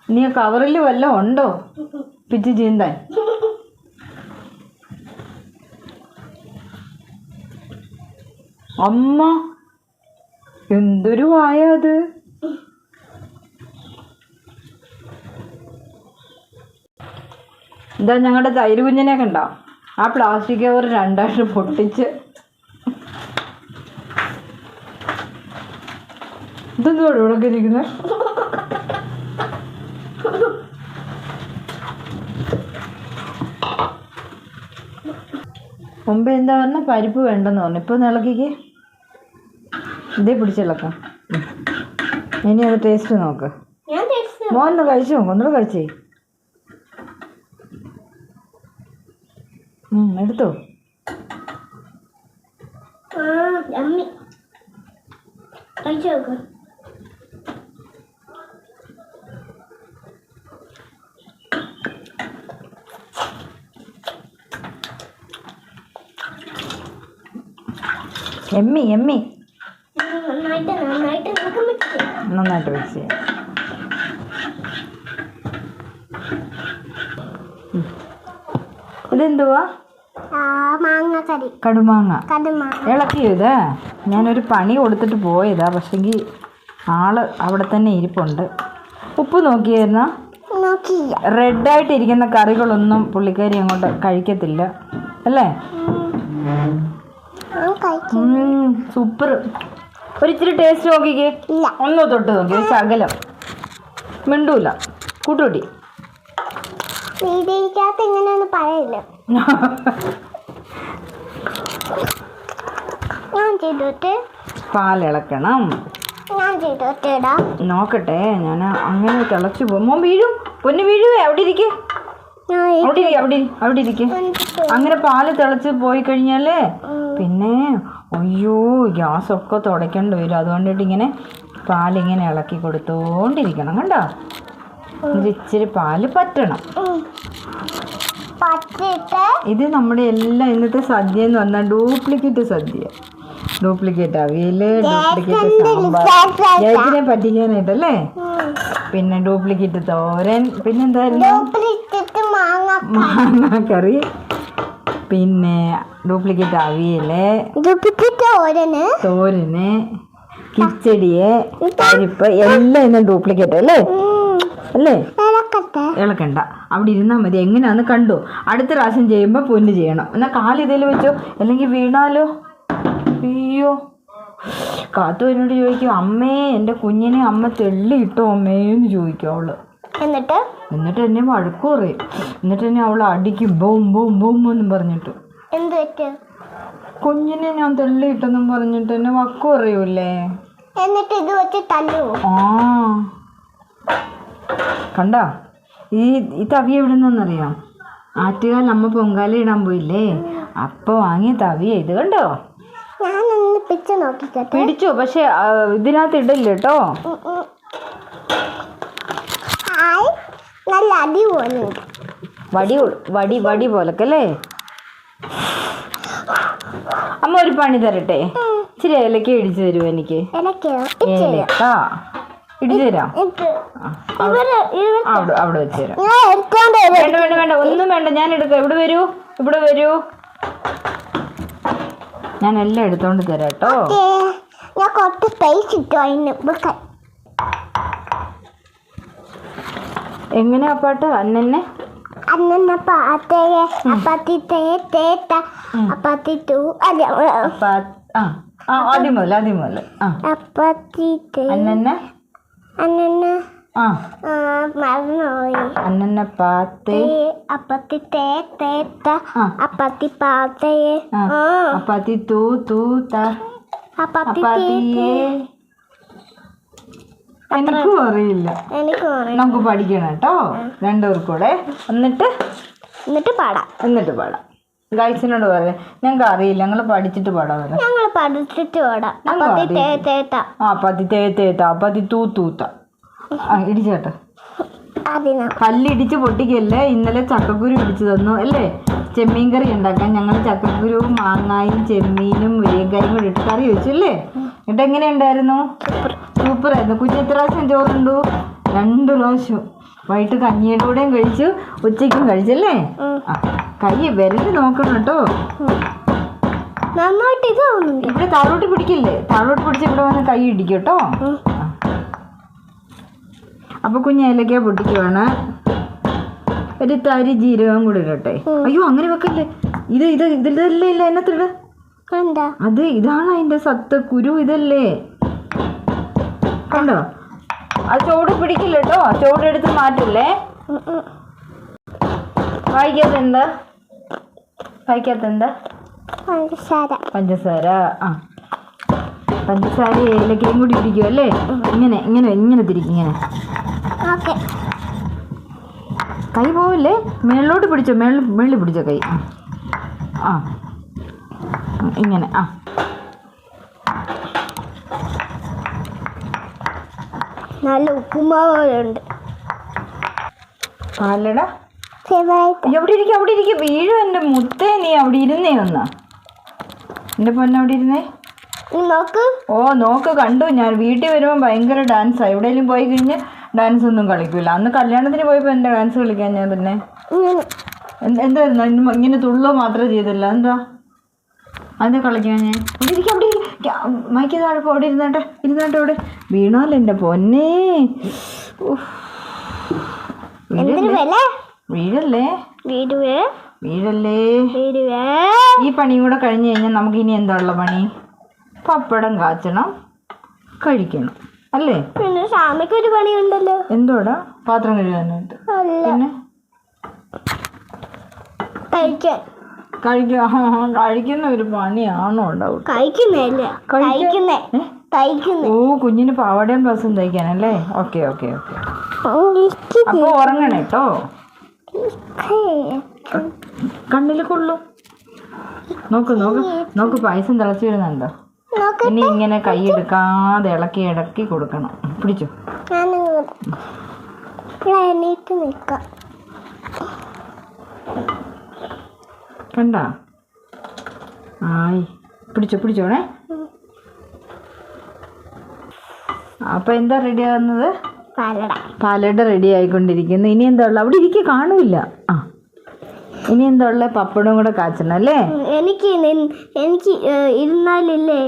നീ കവറിൽ വല്ലതും ഉണ്ടോ പിച്ച് ചീന്താൻ? അമ്മ എന്തൊരു വായ അത്. എന്താ ഞങ്ങളുടെ തൈര് കുഞ്ഞിനെ കണ്ടോ? ആ പ്ലാസ്റ്റിക് കവർ രണ്ടായിട്ട് പൊട്ടിച്ച്. ഇതെന്തോടെ ഇവിടെ ഇരിക്കുന്നത്? മുമ്പ് എന്താ പറഞ്ഞാൽ പരിപ്പ് വേണ്ടെന്ന് പറഞ്ഞു. ഇപ്പോൾ ഇളക്കിക്ക്, ഇതേ പിടിച്ചിളക്കാം. ഇനി അത് ടേസ്റ്റ് നോക്ക്. മോനൊന്ന് കഴിച്ചു നോക്കും, ഒന്നുകൂടെ കഴിച്ചേ. എടുത്തോ. എമ്മി നന്നായിട്ട് മിക്സ് ചെയ്യാം. ഇതെന്തുവാ? കടുമാങ്ങ ഇളക്കിയോ? ഇത് ഞാനൊരു പണി കൊടുത്തിട്ട് പോയതാ, പക്ഷെങ്കിൽ ആള് അവിടെ തന്നെ ഇരിപ്പുണ്ട്. ഉപ്പ് നോക്കിയായിരുന്ന? റെഡായിട്ടിരിക്കുന്ന കറികളൊന്നും പുള്ളിക്കാരി അങ്ങോട്ട് കഴിക്കത്തില്ല അല്ലേ? സൂപ്പർ. ഒരിച്ചിരി ടേസ്റ്റ് നോക്കിക്കേ. ഒന്നോ തൊട്ട് നോക്കി, ശകലം മിണ്ടൂല കൂട്ടുകൂട്ടി. പാലിളക്കണം. നോക്കട്ടെ, ഞാൻ അങ്ങനെ തിളച്ചു പോകും. മോൻ വീഴും, പൊന്നു വീഴുവേ. അവിടെ ഇരിക്കേ, അവിടെ ഇരിക്കേ. അങ്ങനെ പാല് തിളച്ച് പോയി കഴിഞ്ഞാലേ പിന്നെ അയ്യോ ഗ്യാസൊക്കെ തുടയ്ക്കേണ്ടി വരും. അതുകൊണ്ടിട്ട് ഇങ്ങനെ പാലിങ്ങനെ ഇളക്കി കൊടുത്തോണ്ടിരിക്കണം. കണ്ടോ? എന്നിട്ട് ഇച്ചിരി പാല് പറ്റണം. പറ്റിട്ട് ഇത് നമ്മുടെ എല്ലാം ഇന്നത്തെ സദ്യ എന്ന് പറഞ്ഞാൽ duplicate sadya. Duplicate avial, duplicate sambar, ജയത്തിനെ പറ്റിക്കാനായിട്ടല്ലേ. പിന്നെ ഡ്യൂപ്ലിക്കേറ്റ് തോരൻ, പിന്നെന്തായിരുന്നു മാങ്ങാക്കറി, പിന്നെ ഡ്യൂപ്ലിക്കേറ്റ് അവിയല്, തോരന്, കിച്ചടിയെ, പരിപ്പ് എല്ലാം ഇന്ന് ഡ്യൂപ്ലിക്കേറ്റ് അല്ലേ. അല്ലേ? ഇളക്കണ്ട, അവിടെ ഇരുന്നാൽ മതി. എങ്ങനെയാന്ന് കണ്ടു. അടുത്ത പ്രാവശ്യം ചെയ്യുമ്പോൾ പൊന്ന് ചെയ്യണം. എന്നാൽ കാലിതേൽ വെച്ചോ, അല്ലെങ്കിൽ വീണാലോ. അയ്യോ, കാത്തു എന്നോട് ചോദിക്കും, അമ്മേ എൻ്റെ കുഞ്ഞിനെ അമ്മ തെള്ളി ഇട്ടോ അമ്മേന്ന് ചോദിക്കും അവള്. എന്നിട്ട് എന്നെ വഴക്ക് പറയും. എന്നിട്ട് എന്നെ അവൾ അടിക്കും, ബോം ബോം ബോം എന്നും പറഞ്ഞിട്ട്. കുഞ്ഞിനെ ഞാൻ തെള്ളി ഇട്ടെന്നും പറഞ്ഞിട്ട് എന്നെ വക്ക് പറയൂലേ. എന്നിട്ട് ഇത് വെച്ച് തല്ലു. ആ കണ്ടാ, ഈ തവി എവിടെ നിന്നറിയാം? ആറ്റുകാൽ അമ്മ പൊങ്കാല ഇടാൻ പോയില്ലേ, അപ്പൊ വാങ്ങിയ തവിയ ഇത്. കണ്ടോ? പിടിച്ചു, പക്ഷെ ഇതിനകത്ത് ഇടില്ല കേട്ടോ. നല്ല അടി പോലെ വടി പോലൊക്കെ അല്ലേ. അമ്മ ഒരു പണി തരട്ടെ, ഇച്ചിരി ഏലക്ക ഇടിച്ചു തരുമോ എനിക്ക്? ഏലക്ക ഇടിച്ചു തരാം. അവിടെ വെച്ച് തരാം. വേണ്ട ഒന്നും വേണ്ട, ഞാൻ എടുക്കാം. ഇവിടെ വരൂ, ഞാൻ എല്ലാം എടുത്തോണ്ട് തരാം കേട്ടോ. എങ്ങനെയാ പാട്ട്? അന്നെ ആദ്യം മുതൽ അന്നന്ന പാത്തേ അപ്പത്തി പാത്തേ അപ്പത്തി തൂ അപ്പത്തിയേ. എനിക്കും അറിയില്ല, നമുക്ക് പഠിക്കണം കേട്ടോ രണ്ടുപേർക്കൂടെ. എന്നിട്ട് പാടാം. ഗൈസിനോട് പറയാം, ഞങ്ങൾക്ക് അറിയില്ല, ഞങ്ങൾ പഠിച്ചിട്ട് പാടാം. അപ്പത്തി തേത്ത അപ്പത്തി തൂത്ത. ഇടിച്ചേട്ടെ, കല്ലിടിച്ച് പൊട്ടിക്കല്ലേ. ഇന്നലെ ചക്കക്കുരു ഇടിച്ചു തന്നു അല്ലേ, ചെമ്മീൻ കറി ഉണ്ടാക്കാൻ. ഞങ്ങൾ ചക്കക്കുരുവും മാങ്ങായും ചെമ്മീനും മുരിങ്ങക്കായും കൂടി ഇട്ട് കറി വെച്ചു അല്ലേ. എന്നിട്ട് എങ്ങനെ ഉണ്ടായിരുന്നു? സൂപ്പറായിരുന്നു. കുഞ്ഞ് എത്ര പ്രാവശ്യം ചോറുണ്ടു? 2 പ്രാവശ്യം. വൈകിട്ട് കഞ്ഞിയുടെ കൂടെയും കഴിച്ചു, ഉച്ചയ്ക്കും കഴിച്ചല്ലേ. കൈ വിരല് നോക്കണം കേട്ടോ. ഇവിടെ താഴോട്ട് പിടിക്കില്ലേ, താഴോട്ട് പിടിച്ച് ഇവിടെ വന്ന് കൈ ഇടിക്കും കേട്ടോ. അപ്പൊ കുഞ്ഞ് ഏലക്ക പൊട്ടിക്കുവാണ്. ഒരു തരി ജീരകം കൂടി ഇടട്ടെ. അയ്യോ അങ്ങനെ വെക്കല്ലേ, ഇതിലല്ലേ ഇല്ല എന്നത്തിട. അത് ഇതാണ് അതിന്റെ സത്ത്, കുരു ഇതല്ലേ. കണ്ടോ? അത് ചോട് പിടിക്കില്ല കേട്ടോ, ചോടെടുത്ത് മാറ്റില്ലേ. വായിക്കാത്ത എന്താ? പഞ്ചസാര. പഞ്ചസാര ഏലക്കയും കൂടി ഇടിക്കും അല്ലേ. ഇങ്ങനെ തിരിക്കും. ഇങ്ങനെ കൈ പോവില്ലേ, മേളിലോട്ട് പിടിച്ചോ, മേളിൽ പിടിച്ചോ കൈ. ഇങ്ങനെ. നല്ല ഉപ്പുമാവുണ്ട്. പാലട അവിടെ ഇരിക്കും. വീഴും എൻ്റെ മുത്തേ. നീ അവിടെ ഇരുന്നേ ഒന്ന്. എൻ്റെ പൊന്നെ അവിടെ ഇരുന്നേ. നോക്ക് കണ്ടു. ഞാൻ വീട്ടിൽ വരുമ്പോൾ ഭയങ്കര ഡാൻസാ. എവിടെയെങ്കിലും പോയി കഴിഞ്ഞ് ഡാൻസ് ഒന്നും കളിക്കില്ല. അന്ന് കല്യാണത്തിന് പോയപ്പോൾ എന്താ ഡാൻസ് കളിക്കാൻ ഞാൻ? പിന്നെ എന്തായിരുന്നു? ഇങ്ങനെ തുള്ളോ മാത്രമേ ചെയ്തില്ല. എന്താ അതെന്താ കളിക്കാൻ? ഞാൻ അവിടെ മൈക്ക് താഴെപ്പോൾ അവിടെ ഇരുന്നോട്ടെ ഇവിടെ. വീണാലോ എൻ്റെ പൊന്നേ. വീഴല്ലേ. ഈ പണിയും കൂടെ കഴിഞ്ഞ് കഴിഞ്ഞാൽ നമുക്ക് ഇനി എന്താ ഉള്ള പണി? പപ്പടം കാച്ചണം, കഴിക്കണം അല്ലേ. പിന്നെ സാമയ്ക്കൊരു പണിയുണ്ടല്ലോ. എന്തോടാ? പാത്രം കഴുകാനായിട്ട്. പിന്നെ കഴിക്കുന്ന ഒരു പണിയാണോ ഉണ്ടാവും? ഓ, കുഞ്ഞിന് പാവാടയും ബ്ലൗസും തയ്ക്കാനല്ലേ. ഓക്കെ. അപ്പൊ ഉറങ്ങണം കേട്ടോ. കണ്ണിൽ കൊള്ളു. നോക്ക് പായസം തിളച്ചു വരുന്നുണ്ടോ? ഇനി ഇങ്ങനെ കൈ എടുക്കാതെ ഇളക്കി കൊടുക്കണം. പിടിച്ചോ. ഞാൻ എണീറ്റ് നിൽക്കാം. കണ്ട ആയി പിടിച്ചോണേ. അപ്പൊ എന്താ റെഡി ആകുന്നത്? പാലട റെഡി ആയിക്കൊണ്ടിരിക്കുന്നു. ഇനി എന്താ ഉള്ളത്? അവിടെ ഇരിക്കുക കാണൂല. ആ ഇനി എന്താ ഉള്ളത്? പപ്പടവും കൂടെ കാച്ചണം അല്ലേ? എനിക്ക് ഇരുന്നാലില്ലേ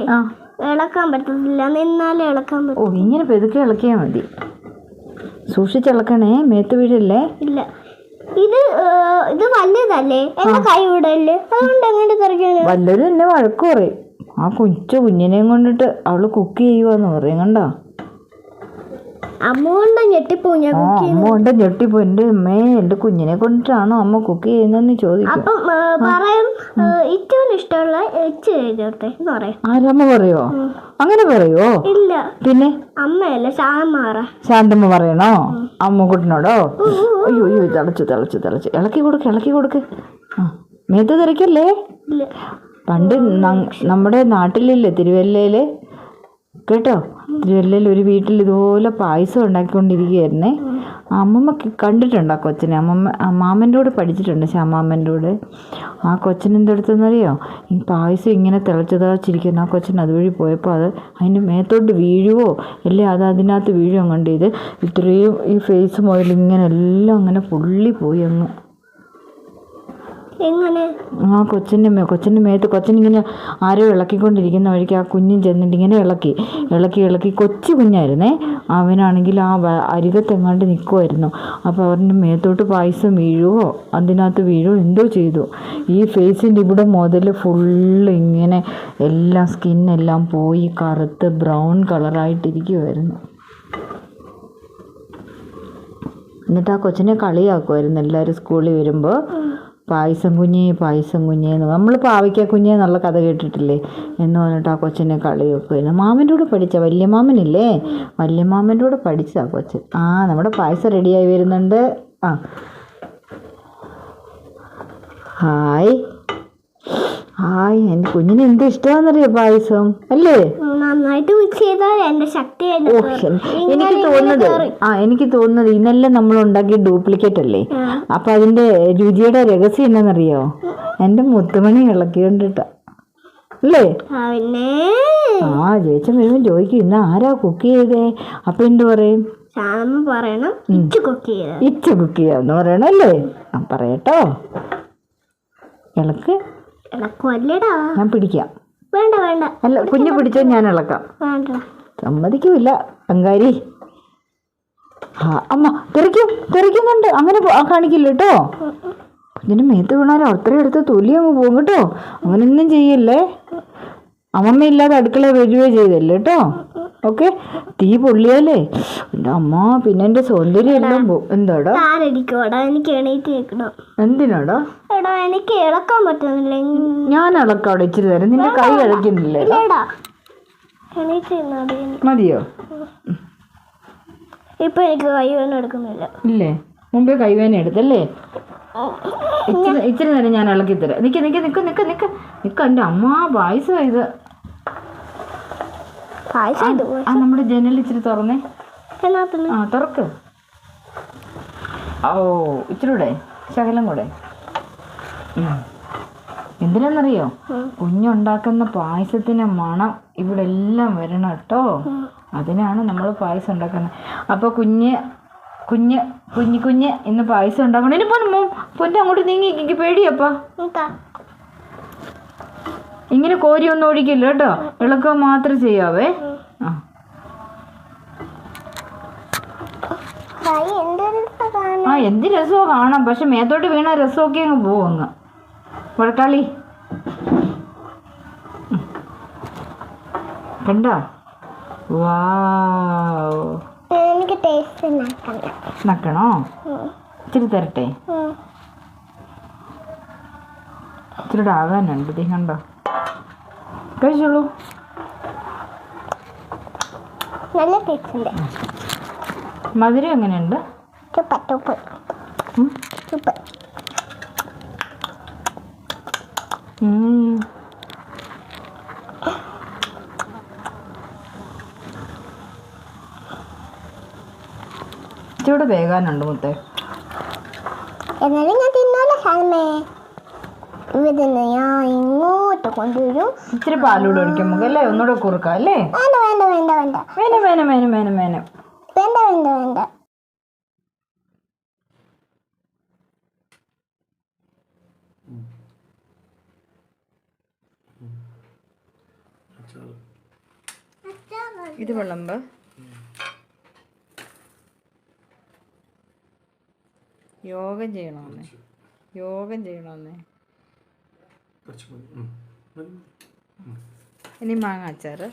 ഇളക്കാൻ പറ്റത്തില്ല, നിന്നാലേ ഇളക്കാൻ പറ്റും. ഓ ഇങ്ങനെ പെതുക്കെ ഇളക്കിയാൽ മതി. സൂക്ഷിച്ചിളക്കണേ, മേത്ത് വീഴല്ലേ. ഇല്ല ഇത് വലുതല്ലേ, എന്നെ കൈ വിടല്ലേ, അതുകൊണ്ട് എങ്ങനെ തെറിക്കാണ്. വല്ലവരും എന്നെ വഴക്ക് പറയും. ആ കുഞ്ഞിനെയും കൊണ്ടിട്ട് അവള് കുക്ക് ചെയ്യുവാന്ന് പറയും. കണ്ടോ അമ്മ കൊണ്ട് ഞെട്ടിപ്പോയി. അമ്മ കൊണ്ട് ഞെട്ടിപ്പോയി. എൻ്റെ അമ്മേ, എൻ്റെ കുഞ്ഞിനെ കൊണ്ടിട്ടാണോ അമ്മ കുക്ക് ചെയ്യുന്നതെന്ന് ചോദിക്കും. അപ്പം പറയും ഏറ്റവും ഇഷ്ടമുള്ള എച്ച് ചെയ്തോട്ടെ എന്ന് പറയും. ആരമ്മ പറയോ? അങ്ങനെ പറയോ? ഇല്ല, പിന്നെ അമ്മയല്ല ശാന്തമ്മ പറയണോ അമ്മക്കുട്ടനോടോ? അയ്യോ അയ്യോ തിളച്ചു ഇളക്കി കൊടുക്ക്. ആ മേത്ത് തെറിക്കല്ലേ. പണ്ട് നമ്മുടെ നാട്ടിലില്ലേ തിരുവല്ലയില്, കേട്ടോ, തിരുവല്ലയിൽ ഒരു വീട്ടിൽ ഇതുപോലെ പായസം ഉണ്ടാക്കിക്കൊണ്ടിരിക്കുകയായിരുന്നേ. അമ്മമ്മ കണ്ടിട്ടുണ്ട് ആ കൊച്ചിനെ. മാമൻ്റെ കൂടെ പഠിച്ചിട്ടുണ്ട്, ശ്യാമാമ്മൻ്റെ കൂടെ. ആ കൊച്ചിന് എന്തെടുത്തെന്നറിയോ? ഈ പായസം ഇങ്ങനെ തിളച്ചിരിക്കുന്ന ആ കൊച്ചിന് അതുവഴി പോയപ്പോൾ അത് അതിൻ്റെ മേത്തോട്ട് വീഴുവോ അല്ലേ അത് അതിനകത്ത് വീഴും. കണ്ട് ഇത് ഇത്രയും ഈ ഫേസ് മുതൽ ഇങ്ങനെ എല്ലാം അങ്ങനെ പൊള്ളിപ്പോയി അങ്ങ്. ആ കൊച്ചിൻ്റെ മേത്ത് കൊച്ചിനിങ്ങനെ ആരോ ഇളക്കിക്കൊണ്ടിരിക്കുന്ന വഴിക്ക് ആ കുഞ്ഞും ചെന്നിട്ട് ഇങ്ങനെ ഇളക്കി കൊച്ചു കുഞ്ഞായിരുന്നേ. അവനാണെങ്കിൽ ആ അരികത്തെങ്ങാണ്ട് നിൽക്കുമായിരുന്നു. അപ്പോൾ അവരുടെ മേത്തോട്ട് പായസം വീഴുവോ അതിനകത്ത് വീഴുവോ എന്തോ ചെയ്തു. ഈ ഫേസിൻ്റെ ഇവിടെ മുതൽ ഫുള്ള് ഇങ്ങനെ എല്ലാം സ്കിന്നെല്ലാം പോയി കറുത്ത് ബ്രൗൺ കളറായിട്ടിരിക്കുമായിരുന്നു. എന്നിട്ട് ആ കൊച്ചിനെ കളിയാക്കുമായിരുന്നു എല്ലാവരും സ്കൂളിൽ വരുമ്പോൾ. പായസം കുഞ്ഞേ എന്ന്. നമ്മൾ പാവയ്ക്ക കുഞ്ഞേ എന്നുള്ള കഥ കേട്ടിട്ടില്ലേ എന്ന് പറഞ്ഞിട്ട് ആ കൊച്ചിനെ കളി വെക്കുമായിരുന്നു. മാമൻ്റെ കൂടെ പഠിച്ച വല്യമാമനില്ലേ, വല്യമാമൻ്റെ കൂടെ പഠിച്ച ആ കൊച്ചൻ. ആ നമ്മുടെ പായസം റെഡിയായി വരുന്നുണ്ട്. ആ ഹായ് എൻ്റെ കുഞ്ഞിന് എന്ത് ഇഷ്ടമാണെന്നറിയോ പായസം അല്ലേ? നന്നായിട്ട് മിക്സ് ചെയ്താൽ എൻ്റെ ശക്തി. എനിക്ക് തോന്നുന്നത് ഇന്നെല്ലാം നമ്മൾ ഉണ്ടാക്കിയ ഡ്യൂപ്ലിക്കേറ്റ് അല്ലേ. അപ്പൊ അതിന്റെ രുചിയുടെ രഹസ്യം എന്നാന്നറിയോ? എൻ്റെ മുത്തുമണി ഇളക്കിക്കൊണ്ടിട്ടാ അല്ലേ? ആ ചേച്ചൻ വരുമ്പോൾ ചോദിക്കും ഇന്ന് ആരാ കുക്ക് ചെയ്തേ? അപ്പൊ എന്ത് പറയും? ഇച്ച കുക്ക് ചെയ്യാന്ന് പറയണം അല്ലേ? പറയട്ടോ, ഇളക്ക്. ഞാൻ പിടിക്കാം. വേണ്ട അല്ല കുഞ്ഞ് പിടിച്ചോ, ഞാൻ ഇളക്കാം. സമ്മതിക്കൂല അങ്കാരി. അമ്മ തെറിക്കുന്നുണ്ട്. അങ്ങനെ കാണിക്കില്ല കേട്ടോ. കുഞ്ഞിന്റെ മേത്ത് വീണാലും അത്രയും എടുത്ത് തൊലി അങ്ങ് പോകും കേട്ടോ. അങ്ങനൊന്നും ചെയ്യല്ലേ. അമ്മമ്മ ഇല്ലാതെ അടുക്കള വരുവേ ചെയ്തല്ലേ കേട്ടോ. ഓക്കെ. തീ പൊള്ളിയാലേ എൻ്റെ അമ്മ പിന്നെ എൻ്റെ സൗന്ദര്യം എല്ലാം പോകും. എന്താടാ? എന്തിനാടാ? എനിക്ക് ഇളക്കാൻ പറ്റുന്നില്ല. ഞാൻ ഇളക്കാം. അവിടെ ഇച്ചിരി തരാം. നിന്റെ കൈ ഇളക്കുന്നില്ലേ? മതിയോ? ഇപ്പൊ എനിക്ക് കൈവേദന എടുക്കുന്നില്ല. ഇല്ലേ? മുമ്പേ കൈവേദന എടുത്തല്ലേ? ഇച്ചിരി നേരം ഞാൻ ഇളക്കി തരാം. നിക്ക എൻ്റെ അമ്മ പായസം ഇത്. ആ നമ്മുടെ ജനൽ ഇച്ചിരി തുറന്നേ. ആ തുറക്ക്. ഓ ഇച്ചിരി കൂടെ, ശകലം കൂടെ. എന്തിനാന്നറിയോ? കുഞ്ഞുണ്ടാക്കുന്ന പായസത്തിന് മണം ഇവിടെ എല്ലാം വരണം കേട്ടോ. അതിനാണ് നമ്മൾ പായസം ഉണ്ടാക്കുന്നത്. അപ്പൊ കുഞ്ഞ് ഇന്ന് പായസം ഉണ്ടാക്കണം. ഇനി പൊന്നെ അങ്ങോട്ട് നീങ്ങി. എനിക്ക് പേടിയപ്പാ. ഇങ്ങനെ കോരി ഒന്നും ഒഴിക്കില്ല കേട്ടോ. ഇളക്കുക മാത്രം ചെയ്യാവേ. എന്ത് രസമോ കാണാം. പക്ഷെ മേത്തോട്ട് വീണ രസമൊക്കെ അങ്ങ് പോവും അങ്ങ്. വഴക്കാളി കണ്ടോ? എനിക്ക് ടേസ്റ്റ് നക്കണോ? ഇച്ചിരി തരട്ടെ? ഇച്ചിരി ആകാനുണ്ട്. ഇത് കണ്ടോ? കഴിച്ചോളൂ. നല്ല ടേസ്റ്റ് ഉണ്ട്. മധുരം എങ്ങനെയുണ്ട്? കുറച്ചുകൂടെ വേകാനുണ്ട് മുത്തേ. എന്നാലും ഞാൻ തിന്നോളെ ഹാൽമേ. ഇവിടുന്ന് ഞാൻ ഇങ്ങോട്ട് കൊണ്ടുവരും. ഇച്ചിരി പാലൂടെ ഒഴിക്കും നമുക്ക് അല്ലേ, ഒന്നുകൂടെ കുറുക്കാം അല്ലേ? വേണ്ട വേണ്ട വേണ്ട വേണ്ട വേണം വേണം വേണം വേണം വേണം. വേണ്ട വേണ്ട വേണ്ട. ഇത് വിളമ്പ്. യോഗം ചെയ്യണമെന്നേ, യോഗം ചെയ്യണമെന്നേ. ഇനി മാങ്ങ അച്ചാറ്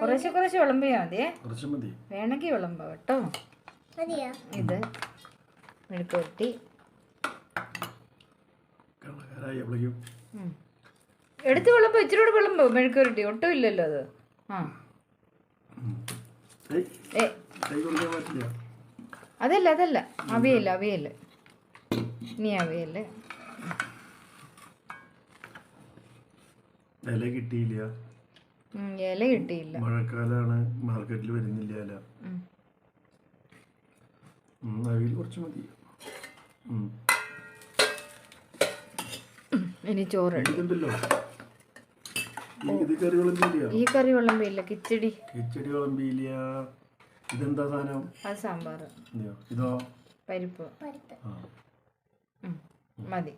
കുറച്ച് കുറച്ച് വിളമ്പിയാ മതിയേ, വേണമെങ്കിൽ വിളമ്പ കേട്ടോ. ഇത് മെഴുക്കുവരട്ടി. എടുത്ത് വിളമ്പോ, ഇച്ചിരി കൂടെ വിളമ്പോ. മെഴുക്കുവരട്ടി ഒട്ടും ഇല്ലല്ലോ അത്. ആ അതല്ല അതല്ല, അവിയല്ല അവിയല്. ഇനി അവിയല്. ഇല കിട്ടിയില്ല, ഇല കിട്ടിയില്ല. മഴക്കാലാണ്, മാർക്കറ്റിൽ വരുന്നില്ല ഇല. അവിയൽ കുറച്ച് മതി. ഇനി ചോറ്. ഇതുണ്ടല്ലോ, ഇത് കറി വിളമ്പിയില്ല. ഈ കറി വിളമ്പിയില്ല, കിച്ചടി. കിച്ചടി വിളമ്പിയില്ല. ഇതെന്താ സാധനം? അത് സാമ്പാർ. ഇതോ പരിപ്പ്. മതി.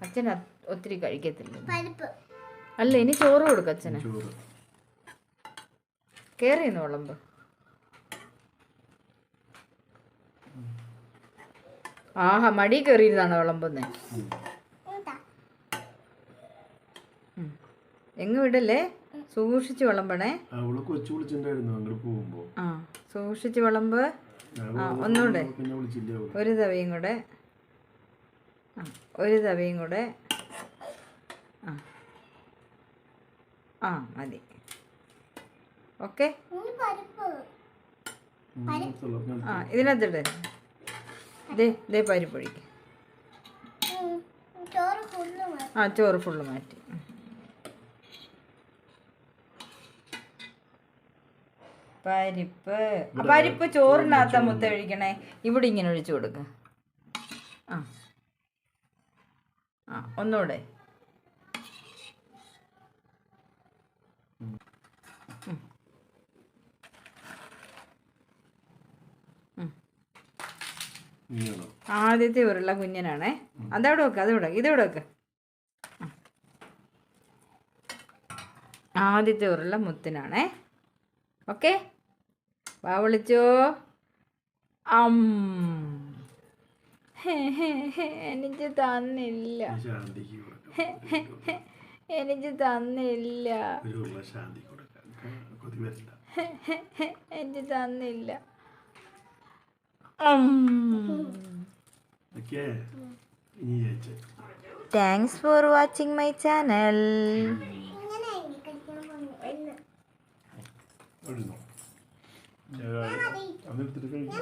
അച്ഛൻ ഒത്തിരി കഴിക്കത്തില്ല. അല്ല, ഇനി ചോറ് കൊടുക്ക അച്ഛന്. കേറിയെന്ന് വിളമ്പ്. ആഹാ, മടി കയറിയിരുന്നാണോ വിളമ്പുന്നേ? എങ്ങും വിടല്ലേ, സൂക്ഷിച്ച് വിളമ്പണേ. അവള് കൊച്ചു വിളിച്ചിട്ടുണ്ടായിരുന്നു അങ്ങോട്ട് പോകുമ്പോ. ആ, സൂക്ഷിച്ച് വിളമ്പ്. ആ, ഒന്നുകൂടെ ഒരു തവയും കൂടെ. ആ, ഒരു തവയും കൂടെ. ആ ആ മതി. ഓക്കെ. ആ, ഇതിനകത്തിട്ട് ദേ പരിപ്പൊഴിക്ക്. ആ, ചോറ് ഫുള്ള് മാറ്റി. പരിപ്പ്. പരിപ്പ് ചോറിനകത്ത മുത്ത ഒഴിക്കണേ. ഇവിടെ ഇങ്ങനെ ഒഴിച്ചു കൊടുക്ക. ആ ആ, ഒന്നുകൂടെ. ആദ്യത്തെ ഉരുള കുഞ്ഞനാണേ. അതവിടെ വെക്ക, അതിവിടെ, ഇതിവിടെ വെക്ക. ആദ്യത്തെ ഉരുള മുത്തിനാണേ. ഓക്കെ, വാ വിളിച്ചോ. എനിക്ക് തന്നില്ല, എനിക്ക് തന്നില്ല, എനിക്ക് തന്നില്ല. Thanks for watching my channel. അതെടുത്തിട്ട് കഴിക്കും.